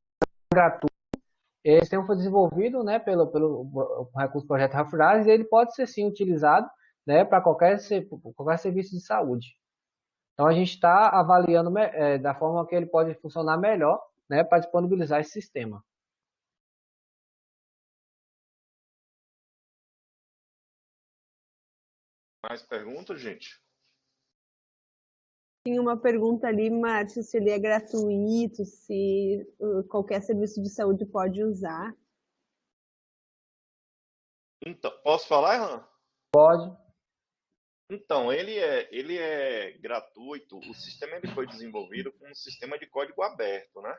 gratuito, esse sistema foi desenvolvido, né, pelo recurso Projeto Rafurares, e ele pode ser sim utilizado, né, para qualquer serviço de saúde. Então a gente está avaliando da forma que ele pode funcionar melhor, né, para disponibilizar esse sistema. Mais perguntas, gente? Tinha uma pergunta ali, Márcio, se ele é gratuito, se qualquer serviço de saúde pode usar. Então, posso falar, Erlan? Pode. Então, ele é gratuito. O sistema ele foi desenvolvido com um sistema de código aberto, né?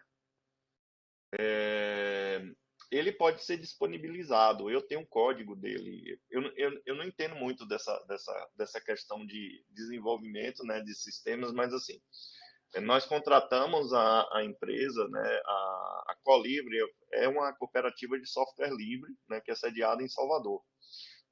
Ele pode ser disponibilizado. Eu tenho um código dele. Eu não entendo muito dessa questão de desenvolvimento, né, de sistemas, mas assim, nós contratamos a empresa, né, a Colivre é uma cooperativa de software livre, né, que é sediada em Salvador.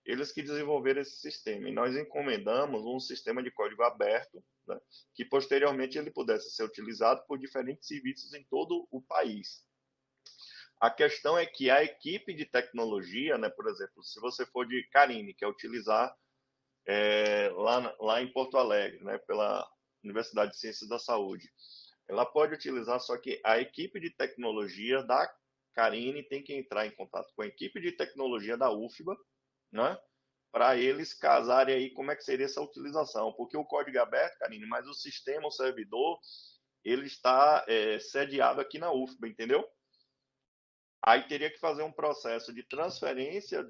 Eles que desenvolveram esse sistema e nós encomendamos um sistema de código aberto, né, que posteriormente ele pudesse ser utilizado por diferentes serviços em todo o país. A questão é que a equipe de tecnologia, né, por exemplo, se você for de Carine, que é utilizar lá em Porto Alegre, né, pela Universidade de Ciências da Saúde, ela pode utilizar, só que a equipe de tecnologia da Carine tem que entrar em contato com a equipe de tecnologia da UFBA, né, para eles casarem aí como é que seria essa utilização, porque o código é aberto, Carine, mas o sistema, o servidor, ele está sediado aqui na UFBA, entendeu? Aí teria que fazer um processo de transferência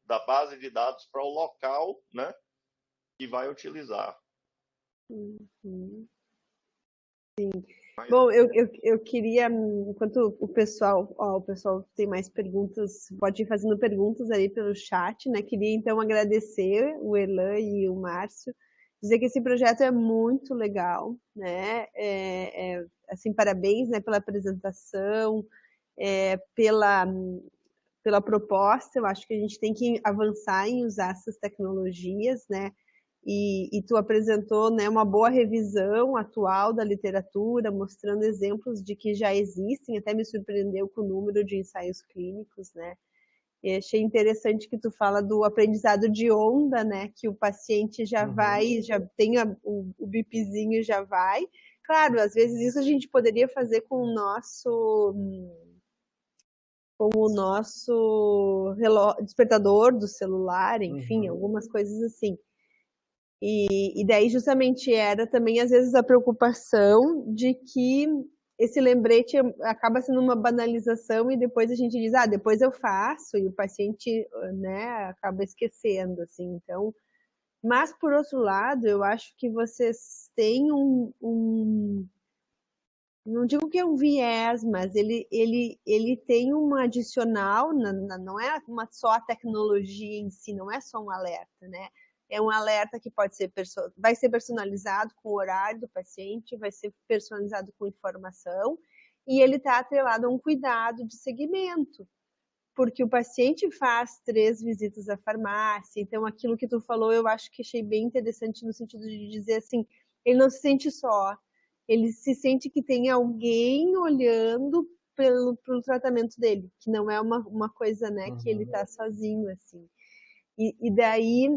da base de dados para o local, né, que vai utilizar. Uhum. Sim. Bom, eu queria, enquanto o pessoal tem mais perguntas, pode ir fazendo perguntas ali pelo chat, né? Queria então agradecer o Erlan e o Márcio, dizer que esse projeto é muito legal, né? Assim, parabéns, né, pela apresentação, pela proposta. Eu acho que a gente tem que avançar em usar essas tecnologias, né? E tu apresentou, né, uma boa revisão atual da literatura, mostrando exemplos de que já existem, até me surpreendeu com o número de ensaios clínicos, né? E achei interessante que tu fala do aprendizado de onda, né? Que o paciente já vai, já tem o bipzinho e já vai. Claro, às vezes isso a gente poderia fazer com o nosso despertador do celular, enfim, algumas coisas assim. E daí justamente era também às vezes a preocupação de que esse lembrete acaba sendo uma banalização e depois a gente diz, depois eu faço, e o paciente, né, acaba esquecendo, assim. Então, mas por outro lado, eu acho que vocês têm não digo que é um viés, mas ele tem um adicional, não é uma só a tecnologia em si, não é só um alerta, né? É um alerta que vai ser personalizado com o horário do paciente, vai ser personalizado com informação, e ele está atrelado a um cuidado de segmento, porque o paciente faz 3 visitas à farmácia, então aquilo que tu falou eu acho que achei bem interessante no sentido de dizer assim, ele não se sente só, ele se sente que tem alguém olhando pelo tratamento dele, que não é uma coisa, né, que ele está sozinho, assim. E daí,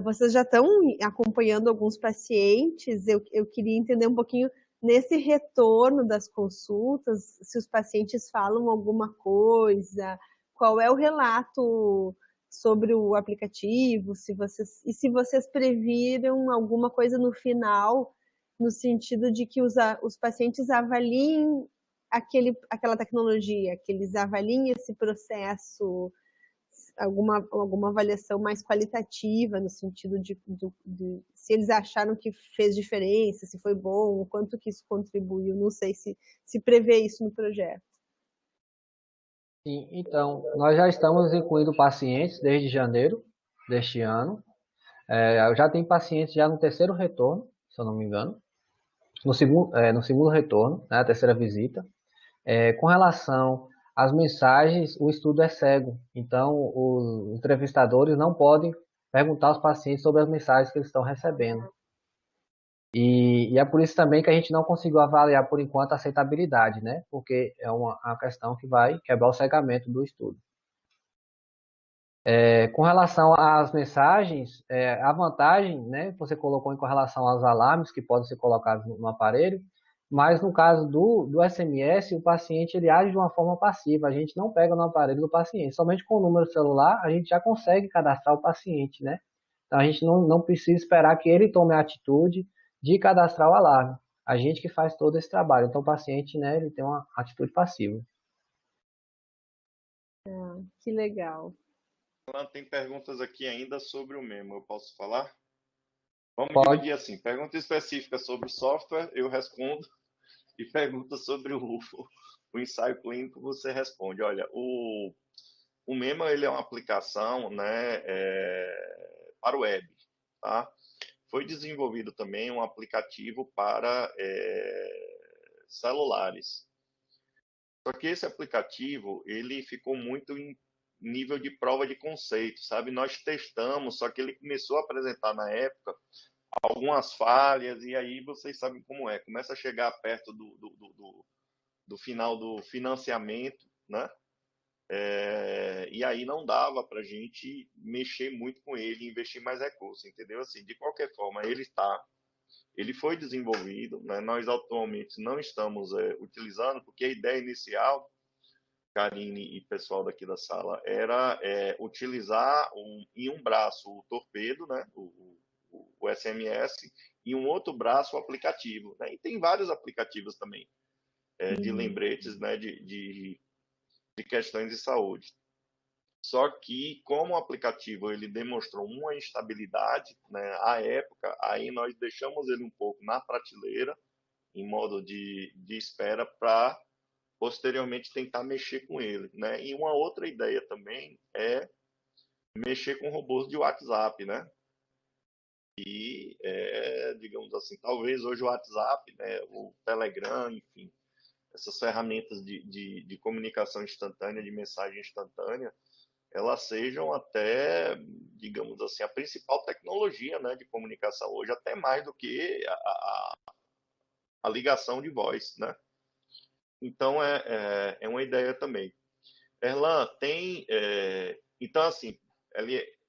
vocês já estão acompanhando alguns pacientes, eu queria entender um pouquinho nesse retorno das consultas, se os pacientes falam alguma coisa, qual é o relato sobre o aplicativo, se vocês previram alguma coisa no final, no sentido de que os pacientes avaliem aquela tecnologia, que eles avaliem esse processo, alguma avaliação mais qualitativa, no sentido de se eles acharam que fez diferença, se foi bom, o quanto que isso contribuiu, não sei se prevê isso no projeto. Sim, então, nós já estamos incluindo pacientes desde janeiro deste ano. Eu já tenho pacientes já no terceiro retorno, se eu não me engano, no segundo retorno, né, a terceira visita. Com relação às mensagens, o estudo é cego, então os entrevistadores não podem perguntar aos pacientes sobre as mensagens que eles estão recebendo. E é por isso também que a gente não conseguiu avaliar por enquanto a aceitabilidade, né? Porque é uma questão que vai quebrar o cegamento do estudo. Com relação às mensagens, a vantagem, né, você colocou com relação aos alarmes que podem ser colocados no aparelho, mas no caso do SMS, o paciente ele age de uma forma passiva, a gente não pega no aparelho do paciente, somente com o número celular a gente já consegue cadastrar o paciente, né? Então a gente não precisa esperar que ele tome a atitude de cadastrar o alarme, a gente que faz todo esse trabalho, então o paciente, né, ele tem uma atitude passiva. Que legal. Tem perguntas aqui ainda sobre o mesmo, eu posso falar? Vamos Pode. dividir assim, pergunta específica sobre o software, eu respondo, e pergunta sobre o ensaio clínico, você responde. Olha, o Mema ele é uma aplicação, né, para o web, tá? Foi desenvolvido também um aplicativo para celulares. Só que esse aplicativo ele ficou muito em nível de prova de conceito, sabe? Nós testamos, só que ele começou a apresentar na época algumas falhas, e aí vocês sabem como é. Começa a chegar perto do final do financiamento, né? E aí não dava para a gente mexer muito com ele, investir mais recursos, entendeu? Assim, de qualquer forma, ele foi desenvolvido, né? Nós atualmente não estamos utilizando, porque a ideia inicial, Karine e pessoal daqui da sala, era utilizar em um braço o torpedo, né? O SMS, e um outro braço o aplicativo, né? E tem vários aplicativos também de lembretes, né? De questões de saúde. Só que, como o aplicativo ele demonstrou uma instabilidade, né, à época, aí nós deixamos ele um pouco na prateleira, em modo de espera, para posteriormente tentar mexer com ele. Né? E uma outra ideia também é mexer com robôs de WhatsApp, né? E, digamos assim, talvez hoje o WhatsApp, né, o Telegram, enfim, essas ferramentas de comunicação instantânea, de mensagem instantânea, elas sejam até, digamos assim, a principal tecnologia, né, de comunicação hoje, até mais do que a ligação de voz, né? Então, é uma ideia também. Erlan, então, assim,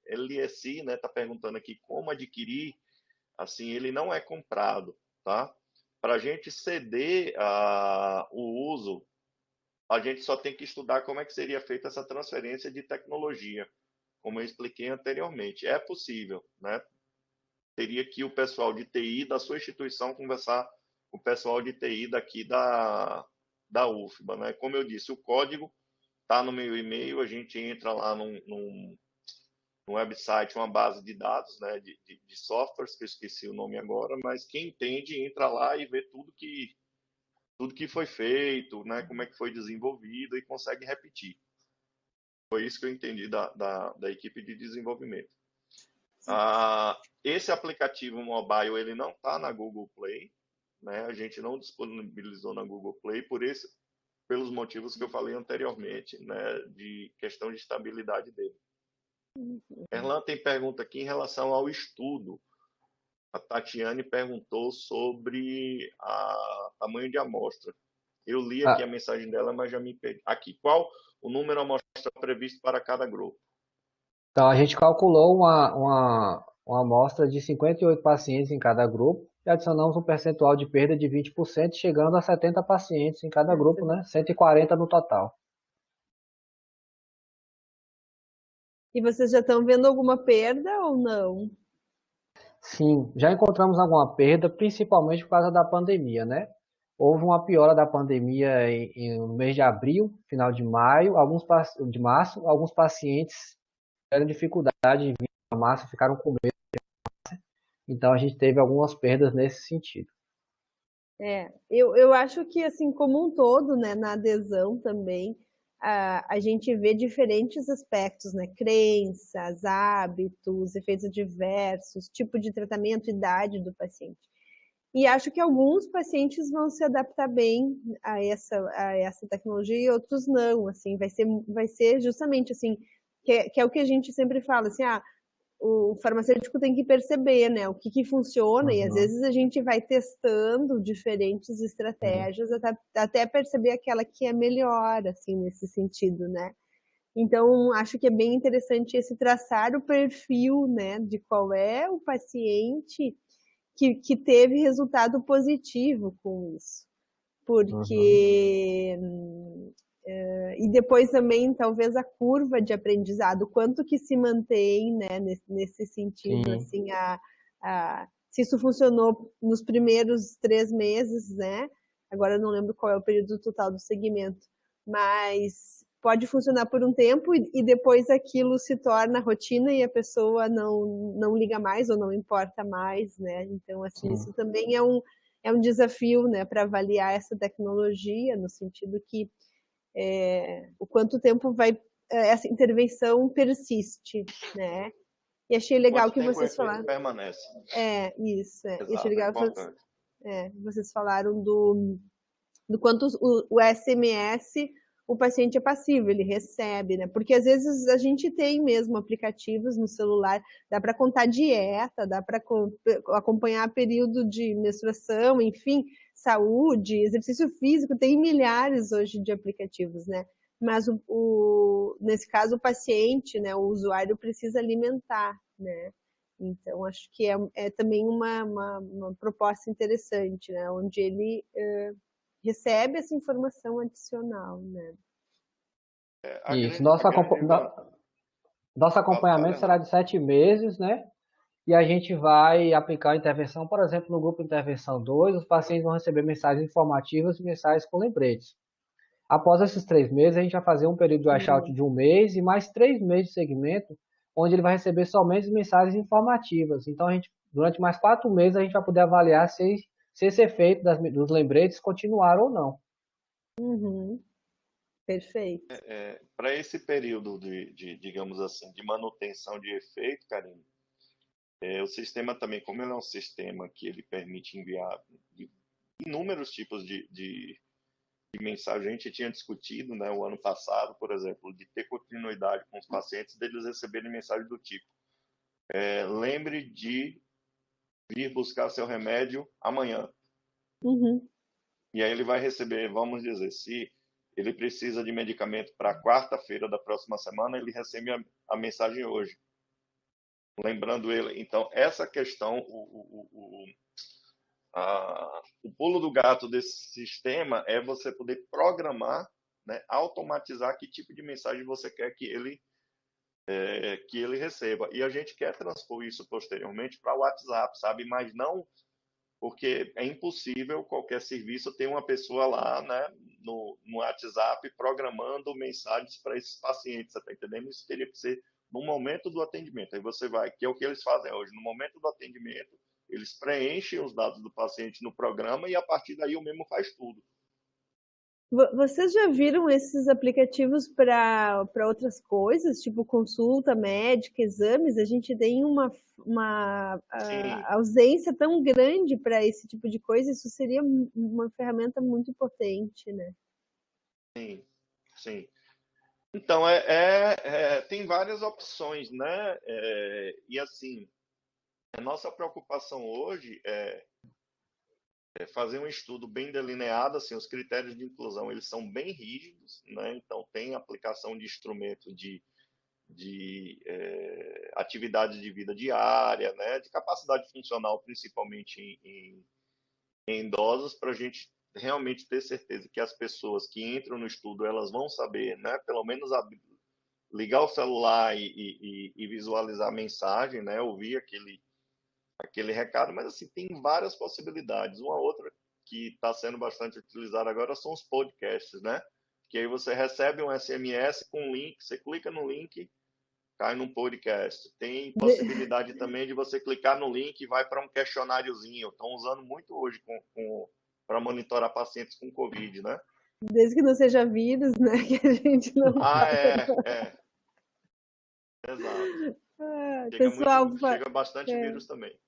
LSI, né, está perguntando aqui como adquirir, assim, ele não é comprado, tá? Para a gente ceder o uso, a gente só tem que estudar como é que seria feita essa transferência de tecnologia, como eu expliquei anteriormente. É possível, né? Teria que o pessoal de TI da sua instituição conversar com o pessoal de TI daqui da UFBA, né? Como eu disse, o código está no meu e-mail, a gente entra lá num website, uma base de dados, né, de softwares, que eu esqueci o nome agora, mas quem entende entra lá e vê tudo que foi feito, né, como é que foi desenvolvido e consegue repetir. Foi isso que eu entendi da equipe de desenvolvimento. Esse aplicativo mobile ele não está na Google Play, né? A gente não disponibilizou na Google Play pelos motivos que eu falei anteriormente, né? De questão de estabilidade dele. Erlan tem pergunta aqui em relação ao estudo. A Tatiane perguntou sobre o tamanho de amostra. Eu li aqui a mensagem dela, mas já me perdi. Aqui, qual o número de amostra previsto para cada grupo? Então, a gente calculou uma amostra de 58 pacientes em cada grupo e adicionamos um percentual de perda de 20%, chegando a 70 pacientes em cada grupo, né? 140 no total. E vocês já estão vendo alguma perda ou não? Sim, já encontramos alguma perda, principalmente por causa da pandemia, né? Houve uma piora da pandemia no mês de abril, final de maio, de março, alguns pacientes tiveram dificuldade em vir à massa, ficaram com medo. Então a gente teve algumas perdas nesse sentido. Eu acho que assim como um todo, né, na adesão também, a gente vê diferentes aspectos, né, crenças, hábitos, efeitos adversos, tipo de tratamento, idade do paciente. E acho que alguns pacientes vão se adaptar bem a essa tecnologia e outros não, assim, vai ser justamente assim, que é o que a gente sempre fala, assim, o farmacêutico tem que perceber, né, o que funciona, e às Uhum. vezes a gente vai testando diferentes Sim. estratégias até perceber aquela que é melhor, assim, nesse sentido, né. Então, acho que é bem interessante esse traçar o perfil, né, de qual é o paciente que teve resultado positivo com isso. Uhum. Porque e depois também talvez a curva de aprendizado, quanto que se mantém, né, nesse sentido, Sim. assim, se isso funcionou nos primeiros 3 meses, né? Agora eu não lembro qual é o período total do segmento, mas pode funcionar por um tempo e depois aquilo se torna rotina e a pessoa não liga mais ou não importa mais, né? Então, assim, Sim. isso também é um desafio, né, para avaliar essa tecnologia, no sentido que o quanto tempo essa intervenção persiste, né? E achei legal Quanto que tempo o vocês efeito falaram. permanece? Isso. E achei Exato, é legal importante. vocês falaram do quanto o SMS o paciente é passivo, ele recebe, né? Porque às vezes a gente tem mesmo aplicativos no celular, dá para contar dieta, dá para acompanhar período de menstruação, enfim, saúde, exercício físico, tem milhares hoje de aplicativos, né? Mas nesse caso o paciente, né, o usuário precisa alimentar, né? Então acho que é também uma proposta interessante, né? Onde ele recebe essa informação adicional, né? Isso. A grande Nosso fala, acompanhamento será Renato. de 7 meses, né? E a gente vai aplicar a intervenção, por exemplo, no grupo Intervenção 2, os pacientes vão receber mensagens informativas e mensagens com lembretes. Após esses 3 meses, a gente vai fazer um período de washout de 1 mês e mais 3 meses de segmento, onde ele vai receber somente mensagens informativas. Então, durante mais 4 meses, a gente vai poder avaliar se esse efeito dos lembretes continuar ou não. Uhum, perfeito. Para esse período digamos assim, de manutenção de efeito, Karine, o sistema também, como ele é um sistema que ele permite enviar inúmeros tipos de mensagem, a gente tinha discutido, né, o ano passado, por exemplo, de ter continuidade com os pacientes, deles receberem mensagem do tipo: lembre de vir buscar seu remédio amanhã. Uhum. E aí ele vai receber, vamos dizer, se ele precisa de medicamento para quarta-feira da próxima semana, ele recebe a mensagem hoje, lembrando ele. Então, essa questão, o pulo do gato desse sistema é você poder programar, né, automatizar que tipo de mensagem você quer que ele receba. E a gente quer transpor isso posteriormente para o WhatsApp, sabe? Mas não porque é impossível qualquer serviço ter uma pessoa lá, né, no WhatsApp programando mensagens para esses pacientes, você está entendendo? Isso teria que ser no momento do atendimento. Aí você vai, que é o que eles fazem hoje, no momento do atendimento, eles preenchem os dados do paciente no programa e a partir daí o mesmo faz tudo. Vocês já viram esses aplicativos para outras coisas, tipo consulta médica, exames? A gente tem uma Sim, ausência tão grande para esse tipo de coisa, isso seria uma ferramenta muito potente, né? sim, sim. Então, tem várias opções, né? E assim, a nossa preocupação hoje fazer um estudo bem delineado, assim, os critérios de inclusão eles são bem rígidos, né? Então tem aplicação de instrumentos de atividade de vida diária, né? De capacidade funcional, principalmente em idosos, para a gente realmente ter certeza que as pessoas que entram no estudo elas vão saber, né? Pelo menos ligar o celular e visualizar a mensagem, né? Ouvir aquele recado, mas assim, tem várias possibilidades. Uma outra que está sendo bastante utilizada agora são os podcasts, né? Que aí você recebe um SMS com um link, você clica no link, cai num podcast. Tem possibilidade também de você clicar no link e vai para um questionáriozinho. Estão usando muito hoje para monitorar pacientes com Covid, né? Desde que não seja vírus, né? Que a gente não Ah, sabe. exato. Pessoal, Chega bastante vírus também.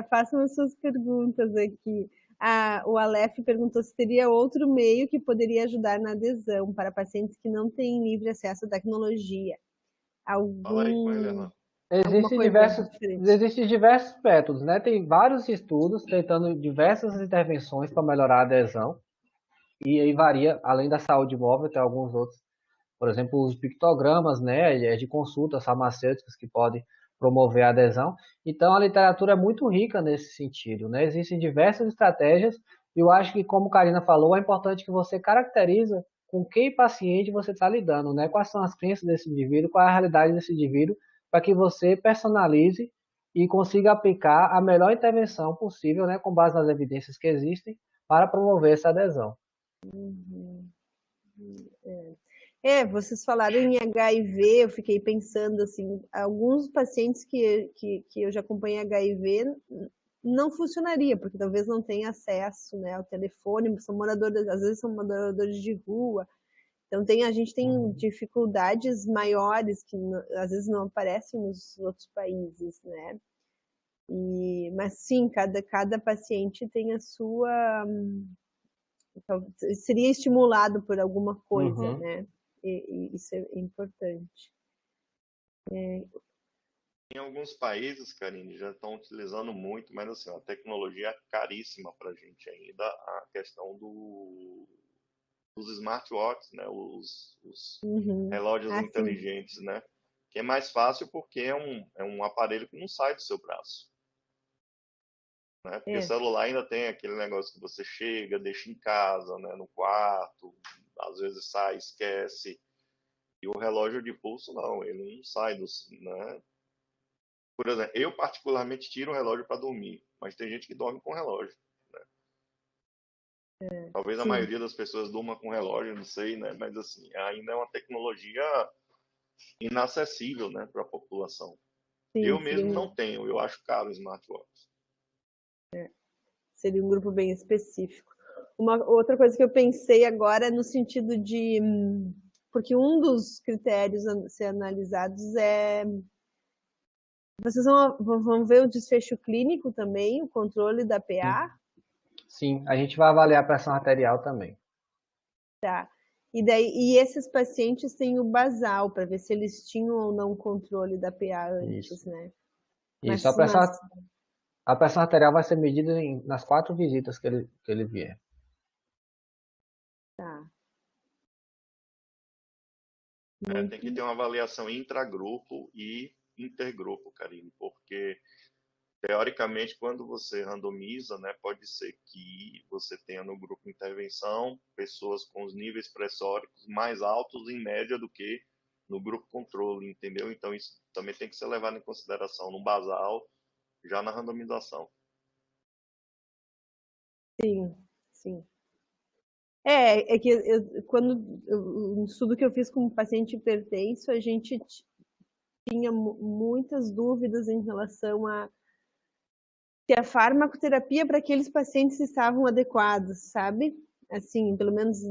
façam as suas perguntas aqui. O Aleph perguntou se teria outro meio que poderia ajudar na adesão para pacientes que não têm livre acesso à tecnologia. Fala aí com ele, Algum, Erlan. Alguma Existem coisa diversos, diferente? existem diversos métodos, né? Tem vários estudos tentando diversas intervenções para melhorar a adesão, e aí varia, além da saúde móvel, tem alguns outros, por exemplo, os pictogramas, né, de consultas farmacêuticas que podem promover a adesão. Então, a literatura é muito rica nesse sentido, né? Existem diversas estratégias, e eu acho que, como a Karina falou, é importante que você caracterize com que paciente você está lidando, né? Quais são as crenças desse indivíduo, qual é a realidade desse indivíduo, para que você personalize e consiga aplicar a melhor intervenção possível, né, com base nas evidências que existem, para promover essa adesão. Uhum. Vocês falaram em HIV, eu fiquei pensando assim, alguns pacientes que eu já acompanhei HIV não funcionaria, porque talvez não tenha acesso, né, ao telefone, são moradores, às vezes são moradores de rua, então a gente tem dificuldades maiores que às vezes não aparecem nos outros países, né? Mas sim, cada paciente tem a sua, seria estimulado por alguma coisa, Uhum. né? E isso é importante. Em alguns países, Karine, já estão utilizando muito, mas assim, a tecnologia é caríssima para a gente ainda, a questão dos smartwatches, né? Os Uhum. relógios Ah, sim. inteligentes, né? Que é mais fácil porque é um aparelho que não sai do seu braço, né? Porque o É, celular ainda tem aquele negócio que você chega, deixa em casa, né? No quarto, às vezes sai, esquece. E o relógio de pulso, não, ele não sai do, né? Por exemplo, eu particularmente tiro o relógio para dormir, mas tem gente que dorme com relógio. Talvez a sim, maioria das pessoas durma com relógio, não sei, né? Mas assim, ainda é uma tecnologia inacessível, né, para a população. Eu sim, mesmo não tenho, eu acho caro o smartwatch. seria um grupo bem específico. Uma outra coisa que eu pensei agora é no sentido de, porque um dos critérios a ser analisados é, vocês vão ver o desfecho clínico também, o controle da PA, Sim, a gente vai avaliar a pressão arterial também. tá? E esses pacientes têm o basal para ver se eles tinham ou não controle da PA Isso. antes, né? Isso, Mas a pressão arterial vai ser medida nas 4 visitas que ele vier. tá, Tem que muito ter uma avaliação intragrupo e intergrupo, Karine, porque teoricamente, quando você randomiza, né, pode ser que você tenha no grupo intervenção pessoas com os níveis pressóricos mais altos em média do que no grupo controle, entendeu? Então isso também tem que ser levado em consideração no basal, já na randomização. sim, sim. É que um estudo que eu fiz com um paciente hipertenso, a gente tinha muitas dúvidas em relação a se a farmacoterapia para aqueles pacientes estavam adequados, sabe? Assim, pelo menos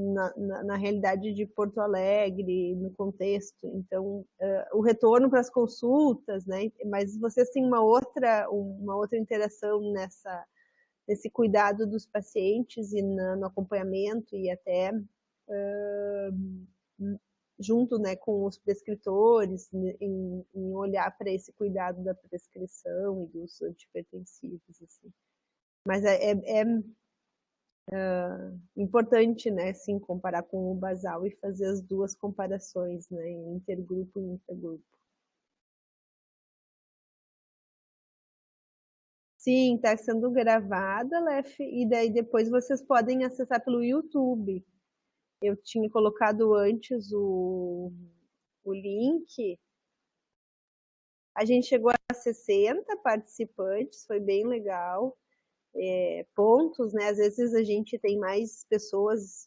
na realidade de Porto Alegre, no contexto. Então, o retorno para as consultas, né? Mas vocês têm uma outra interação nesse cuidado dos pacientes e no acompanhamento e até junto, né, com os prescritores, em olhar para esse cuidado da prescrição e dos antipertensivos, assim. Mas é importante, né, sim, comparar com o basal e fazer as duas comparações, né, intergrupo e intragrupo. Sim, está sendo gravada, Lef, e daí depois vocês podem acessar pelo YouTube. Eu tinha colocado antes o link. A gente chegou a 60 participantes, foi bem legal. Pontos, né? Às vezes a gente tem mais pessoas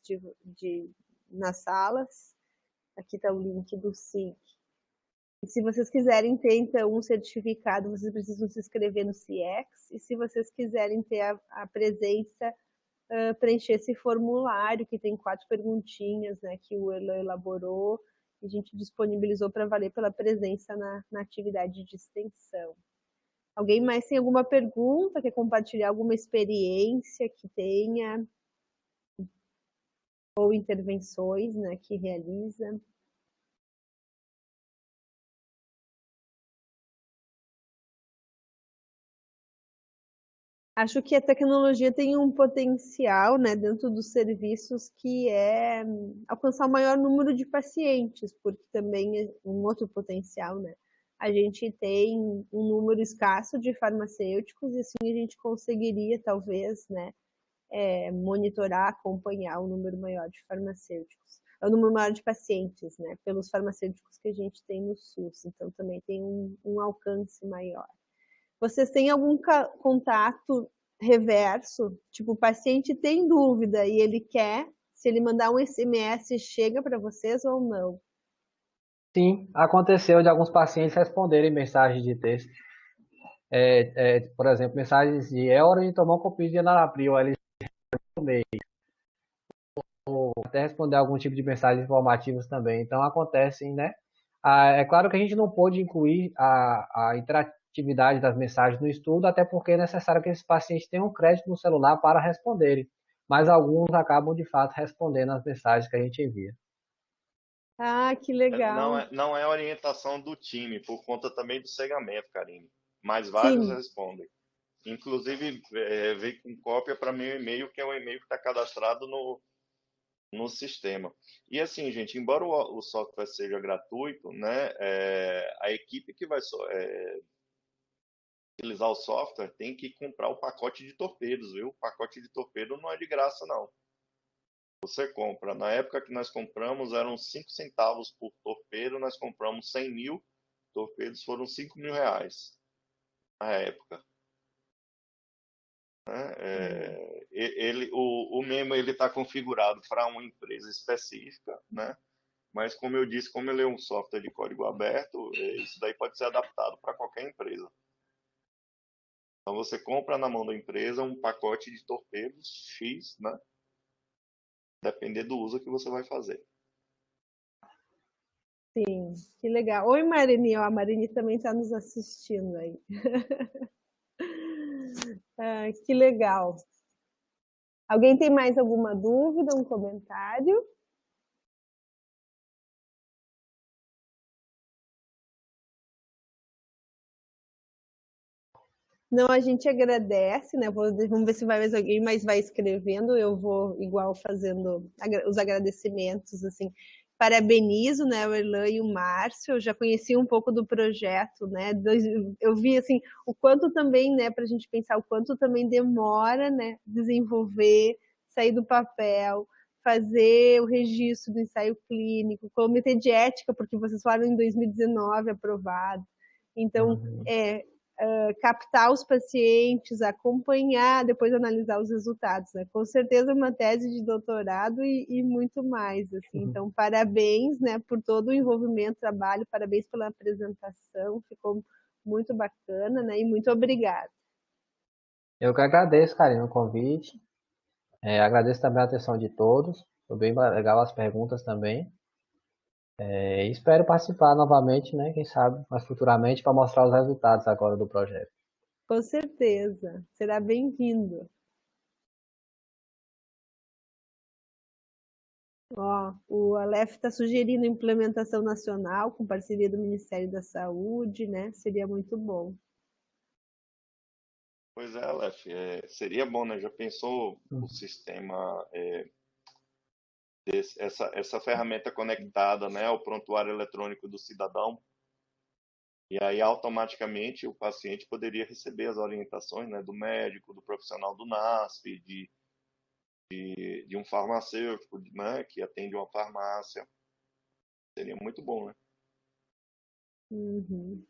nas salas. Aqui está o link do SIG. E se vocês quiserem ter, então, um certificado, vocês precisam se inscrever no CIEX. E se vocês quiserem ter a presença, preencher esse formulário, que tem 4 perguntinhas, né, que o Elan elaborou, e a gente disponibilizou para valer pela presença na atividade de extensão. Alguém mais tem alguma pergunta? Quer compartilhar alguma experiência que tenha? Ou intervenções, né, que realiza? Acho que a tecnologia tem um potencial, né, dentro dos serviços que é alcançar o maior número de pacientes, porque também é um outro potencial, né? A gente tem um número escasso de farmacêuticos e assim a gente conseguiria, talvez, né, monitorar, acompanhar um número maior de farmacêuticos, o número maior de pacientes, né, pelos farmacêuticos que a gente tem no SUS. Então também tem um alcance maior. Vocês têm algum contato reverso? Tipo, o paciente tem dúvida e ele quer, se ele mandar um SMS, chega para vocês ou não? Sim, aconteceu de alguns pacientes responderem mensagens de texto. Por exemplo, mensagens de é hora de tomar um copinho de enalapril, aí eles até responder algum tipo de mensagens informativas também. Então acontecem, né? É claro que a gente não pôde incluir a interatividade das mensagens no estudo, até porque é necessário que esses pacientes tenham um crédito no celular para responderem. Mas alguns acabam de fato respondendo as mensagens que a gente envia. Ah, que Não legal. é, não é orientação do time, por conta também do cegamento, Karine. Mas vários Sim. respondem. Inclusive, veio com cópia para meu e-mail, que é um e-mail que está cadastrado no sistema. E assim, gente, embora o software seja gratuito, né, a equipe que vai utilizar o software tem que comprar o pacote de torpedos, viu? O pacote de torpedo não é de graça, não. Você compra. Na época que nós compramos, eram 5 centavos por torpedo, nós compramos 100 mil torpedos, foram 5 mil reais na época. Né? O Memo ele está configurado para uma empresa específica, né? Mas como eu disse, como ele é um software de código aberto, isso daí pode ser adaptado para qualquer empresa. Então você compra na mão da empresa um pacote de torpedos X, né? Depender do uso que você vai fazer. Sim, que legal. Oi, Marini, ó, a Marini também está nos assistindo aí. Ah, que legal. Alguém tem mais alguma dúvida, um comentário? Não, a gente agradece, né? Vamos ver se vai mais alguém, mas vai escrevendo. Eu vou igual fazendo os agradecimentos, assim. Parabenizo, né, o Erlan e o Márcio. Eu já conheci um pouco do projeto, né? Eu vi assim o quanto também, né, para a gente pensar o quanto também demora, né, desenvolver, sair do papel, fazer o registro do ensaio clínico, comitê de ética, porque vocês falaram em 2019 aprovado. Então, Uhum. captar os pacientes, acompanhar, depois analisar os resultados, né? Com certeza uma tese de doutorado e muito mais, assim. Uhum. Então, parabéns, né, por todo o envolvimento, trabalho, parabéns pela apresentação, ficou muito bacana, né? E muito obrigada. Eu que agradeço, Karina, o convite. Agradeço também a atenção de todos. Foi bem legal as perguntas também. Espero participar novamente, né? Quem sabe, mais futuramente, para mostrar os resultados agora do projeto. Com certeza, será bem-vindo. Ó, o Aleph está sugerindo implementação nacional com parceria do Ministério da Saúde, né? Seria muito bom. Pois é, Aleph, seria bom, né? Já pensou o Uhum. sistema, essa ferramenta conectada, né, ao prontuário eletrônico do cidadão? E aí, automaticamente, o paciente poderia receber as orientações, né, do médico, do profissional do NASP, de um farmacêutico, né, que atende uma farmácia. Seria muito bom, né? Uhum.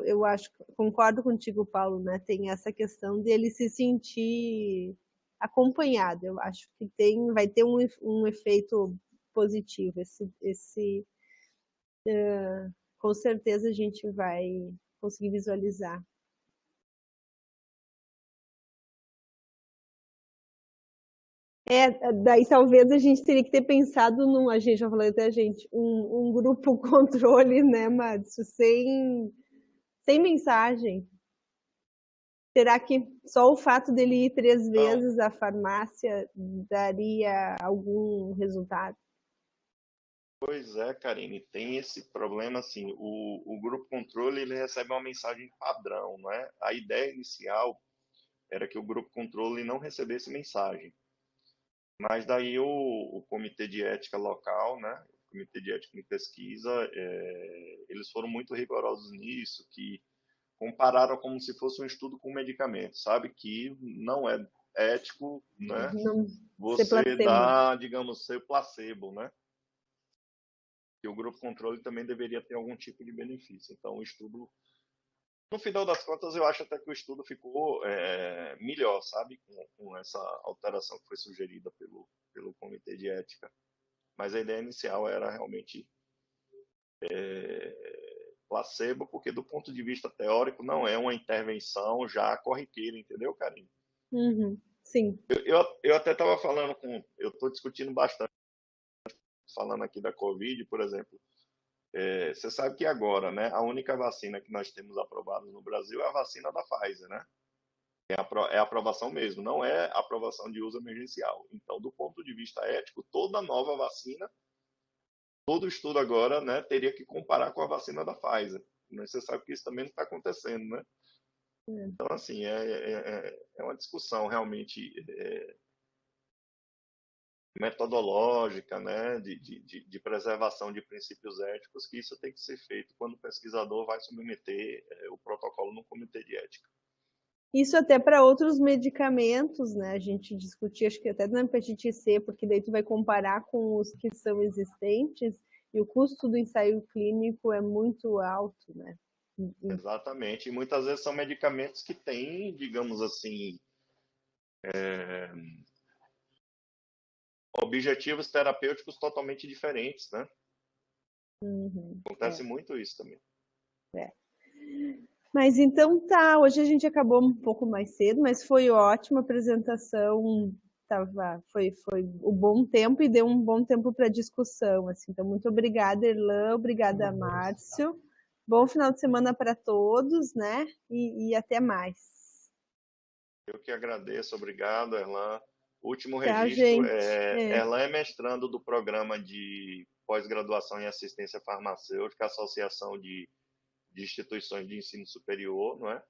Eu acho, concordo contigo, Paulo, né? Tem essa questão dele se sentir acompanhado. Eu acho que vai ter um efeito positivo. Com certeza a gente vai conseguir visualizar. Daí talvez a gente teria que ter pensado a gente já falou até a gente, um grupo controle, né, Márcio, sem mensagem. Será que só o fato dele ir 3 Então, vezes à farmácia daria algum resultado? Pois é, Karine, tem esse problema assim, o grupo controle ele recebe uma mensagem padrão, não é? A ideia inicial era que o grupo controle não recebesse mensagem, mas daí o comitê de ética local, né? O comitê de ética em pesquisa, eles foram muito rigorosos nisso, que compararam como se fosse um estudo com medicamento, sabe? Que não é ético, né? Não ser Você placebo. dá, digamos, ser placebo, né? Que o grupo controle também deveria ter algum tipo de benefício. Então, o estudo, no final das contas, eu acho até que o estudo ficou melhor, sabe? Com essa alteração que foi sugerida pelo Comitê de Ética. Mas a ideia inicial era realmente placebo, porque do ponto de vista teórico não é uma intervenção já corriqueira, entendeu, Karine? Uhum, sim. Eu até estava falando eu estou discutindo bastante, falando aqui da Covid, por exemplo. Você sabe que agora, né, a única vacina que nós temos aprovada no Brasil é a vacina da Pfizer, né? É aprovação mesmo, não é aprovação de uso emergencial. Então, do ponto de vista ético, toda nova vacina, todo estudo agora, né, teria que comparar com a vacina da Pfizer. Mas você sabe que isso também não está acontecendo, né? Então, assim, é uma discussão realmente metodológica, né, de preservação de princípios éticos, que isso tem que ser feito quando o pesquisador vai submeter o protocolo no comitê de ética. Isso até para outros medicamentos, né? A gente discutia, acho que até na hepatite C, porque daí tu vai comparar com os que são existentes e o custo do ensaio clínico é muito alto, né? Exatamente. E muitas vezes são medicamentos que têm, digamos assim, objetivos terapêuticos totalmente diferentes, né? Uhum, Acontece muito isso também. é. Mas então tá, hoje a gente acabou um pouco mais cedo, mas foi ótima a apresentação, foi um bom tempo e deu um bom tempo para discussão, assim. Então muito obrigada, Erlan, obrigada, Márcio. Bom final de semana para todos, né? E até mais. Eu que agradeço, obrigado, Erlan. Último Tá, registro, gente? Erlan é mestrando do programa de pós-graduação em assistência farmacêutica, Associação de Instituições de Ensino Superior, não é?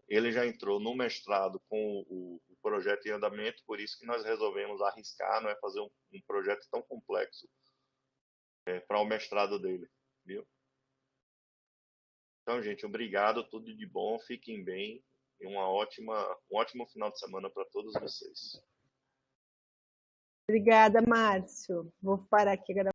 Ele já entrou no mestrado com o projeto em andamento, por isso que nós resolvemos arriscar, não é, fazer um projeto tão complexo para o mestrado dele, viu? Então, gente, obrigado, tudo de bom, fiquem bem e um ótimo final de semana para todos vocês. Obrigada, Márcio. Vou parar aqui agora.